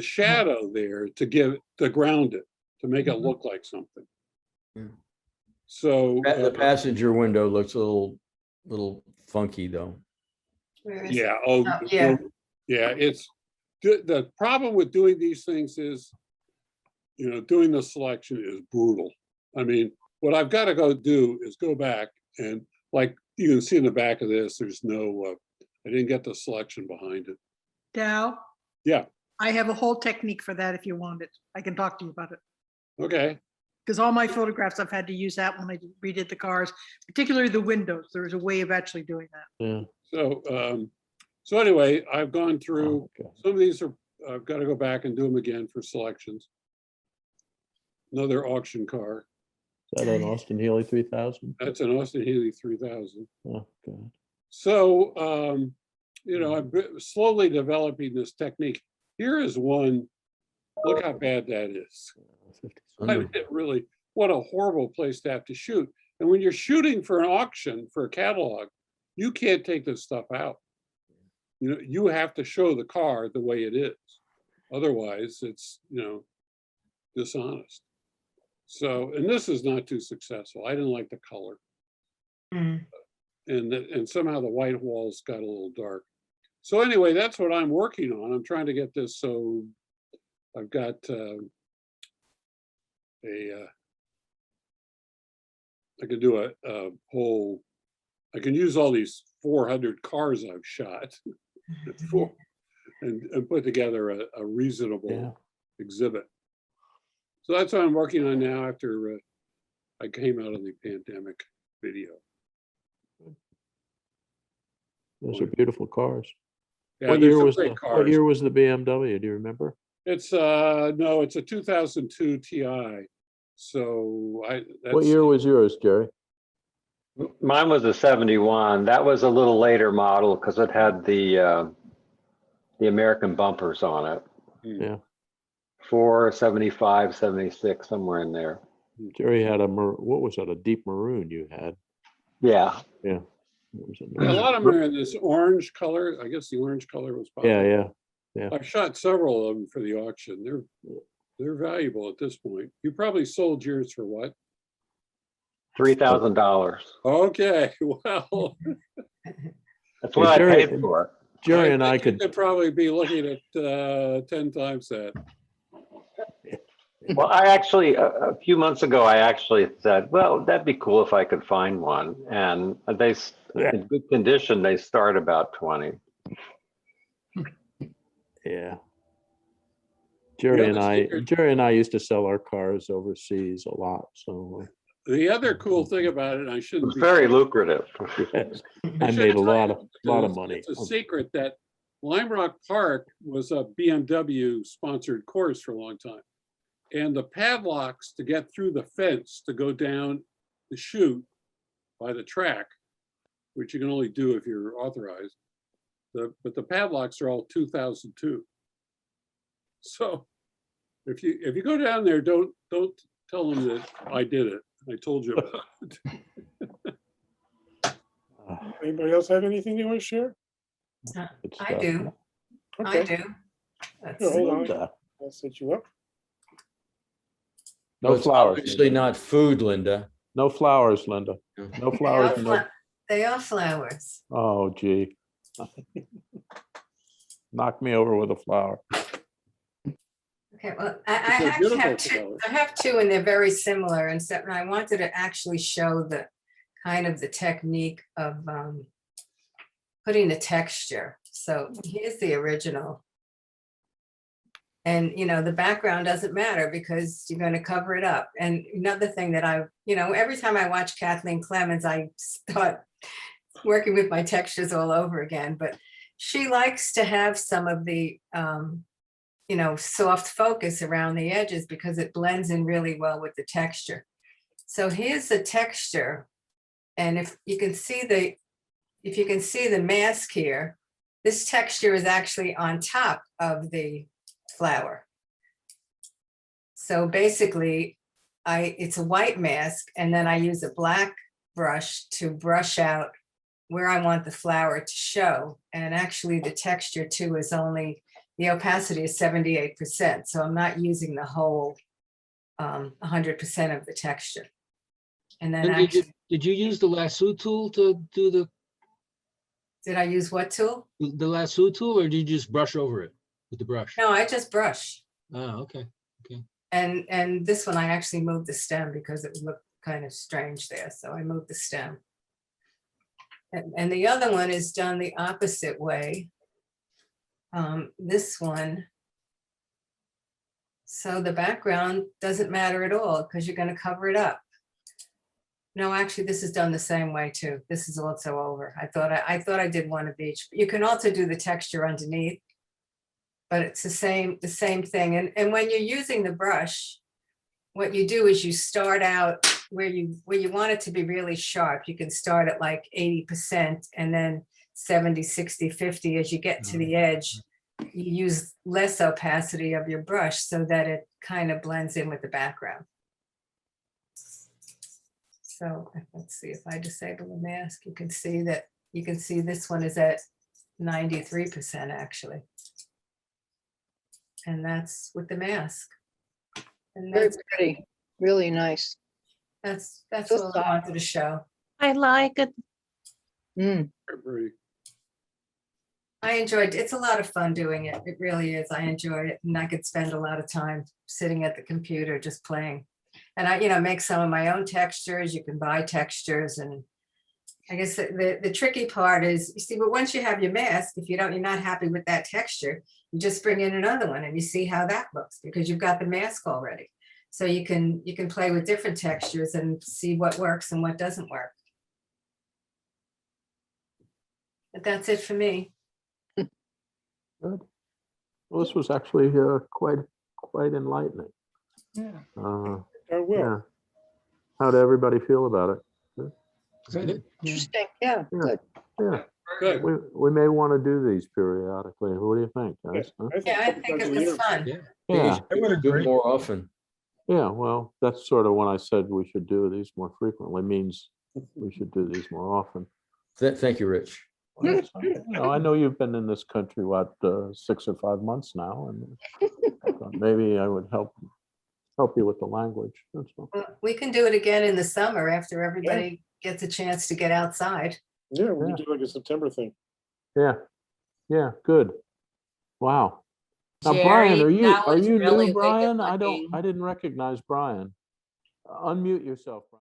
shadow there to ground it, to make it look like something. So The passenger window looks a little funky though. Yeah. Yeah. Yeah, it's the problem with doing these things is, doing the selection is brutal. I mean, what I've got to go do is go back and, like you can see in the back of this, there's no, I didn't get the selection behind it. Dow, Yeah, I have a whole technique for that if you want it. I can talk to you about it. okay. Because all my photographs, I've had to use that when I redid the cars, particularly the windows. There is a way of actually doing that. Yeah. So anyway, I've gone through, some of these I've got to go back and do them again for selections. Another auction car. Is that an Austin Healey 3000? That's an Austin Healey 3000. Oh, God. So, I'm slowly developing this technique. Here is one, look how bad that is. I mean, it really, what a horrible place to have to shoot. And when you're shooting for an auction, for a catalog, you can't take this stuff out. You know, you have to show the car the way it is. Otherwise, it's, you know, dishonest. So, and this is not too successful. I didn't like the color. And somehow the white walls got a little dark. So anyway, that's what I'm working on. I'm trying to get this so I've got I could do a whole, I can use all these 400 cars I've shot and put together a reasonable exhibit. So that's what I'm working on now after I came out of the pandemic video. Those are beautiful cars. Yeah, What they're year some was great what cars. year was the BMW? Do you remember? It's no, it's a 2002 Ti. So What year was yours, Jerry? Mine was a 71. That was a little later model because it had the American bumpers on it. Yeah. 475, 76, somewhere in there. Jerry had what was that? A deep maroon you had? Yeah. Yeah. Yeah, a lot of them are in this orange color. I guess the orange color was popular. Yeah. I've shot several of them for the auction. They're valuable at this point. You probably sold yours for what? $3,000. Okay, well. That's what I paid for it. Jerry and I could probably be looking at 10 times that. Well, I actually, a few months ago, I actually said, well, that'd be cool if I could find one. And they, in good condition, they start about 20. Yeah. Jerry and I used to sell our cars overseas a lot. So the other cool thing about it, I shouldn't be very lucrative. Yes. I made a lot of money. It's a secret that Lime Rock Park was a BMW sponsored course for a long time. And the padlocks to get through the fence to go down the chute by the track, which you can only do if you're authorized, but the padlocks are all 2002. So if you go down there, don't tell them that I did it. I told you about it. Anybody else have anything they want to share? I do. Okay. I do. Here, hold on. I'll set you up. No Well, it's flowers. obviously not food, Linda. No flowers, Linda. No flowers. They are flowers. Oh, gee. Knock me over with a flower. Okay, well, I actually have two and they're very similar, and so I wanted to actually show the kind of the technique of putting the texture. So here's the original. And, you know, the background doesn't matter because you're going to cover it up. And another thing that every time I watch Kathleen Clemens, I start working with my textures all over again. But she likes to have some of the, soft focus around the edges because it blends in really well with the texture. So here's the texture. And if you can see the mask here, this texture is actually on top of the flower. So basically, it's a white mask, and then I use a black brush to brush out where I want the flower to show. And actually the texture too is only, the opacity is 78%. So I'm not using the whole 100% of the texture. And then did you use the lasso tool to do the? Did I use what tool? The lasso tool, or did you just brush over it with the brush? No, I just brush. Oh, okay. Okay. And this one I actually moved the stem because it looked kind of strange there. So I moved the stem. And the other one is done the opposite way. This one. So the background doesn't matter at all because you're going to cover it up. No, actually, this is done the same way too. This is also over. I thought I did one of each. You can also do the texture underneath, but it's the same thing. And when you're using the brush, what you do is you start out where you want it to be really sharp. You can start at like 80% and then 70, 60, 50. As you get to the edge, you use less opacity of your brush so that it kind of blends in with the background. So let's see if I disable the mask, you can see that, you can see this one is at 93% actually. And that's with the mask. And Very that's, pretty, really nice. that's So all I wanted to show. I like it. Mm. Very- I enjoyed, it's a lot of fun doing it. It really is. I enjoy it. And I could spend a lot of time sitting at the computer just playing. And I, make some of my own textures. You can buy textures. And I guess the tricky part is, you see, but once you have your mask, if you're not happy with that texture, you just bring in another one and you see how that looks because you've got the mask already. So you can play with different textures and see what works and what doesn't work. But that's it for me. Good. Well, this was actually quite enlightening. Yeah. I will. Yeah. How did everybody feel about it? Good. Interesting. Yeah, Yeah. good. Yeah. Good. We may want to do these periodically. What do you think, guys? Huh? Yeah, I think it was fun. Yeah. Yeah. I would do it more often. Yeah, well, that's sort of when I said we should do these more frequently, means we should do these more often. Thank you, Rich. Well, I know you've been in this country, 6 or 5 months now, and I thought maybe I would help you with the language. That's all. Well, we can do it again in the summer after everybody gets a chance to get outside. Yeah, we Yeah. can do like a September thing. Yeah, good. Wow. Now, Jerry, Brian, are that you was really new, Brian? wicked looking. I didn't recognize Brian. Unmute yourself, Brian.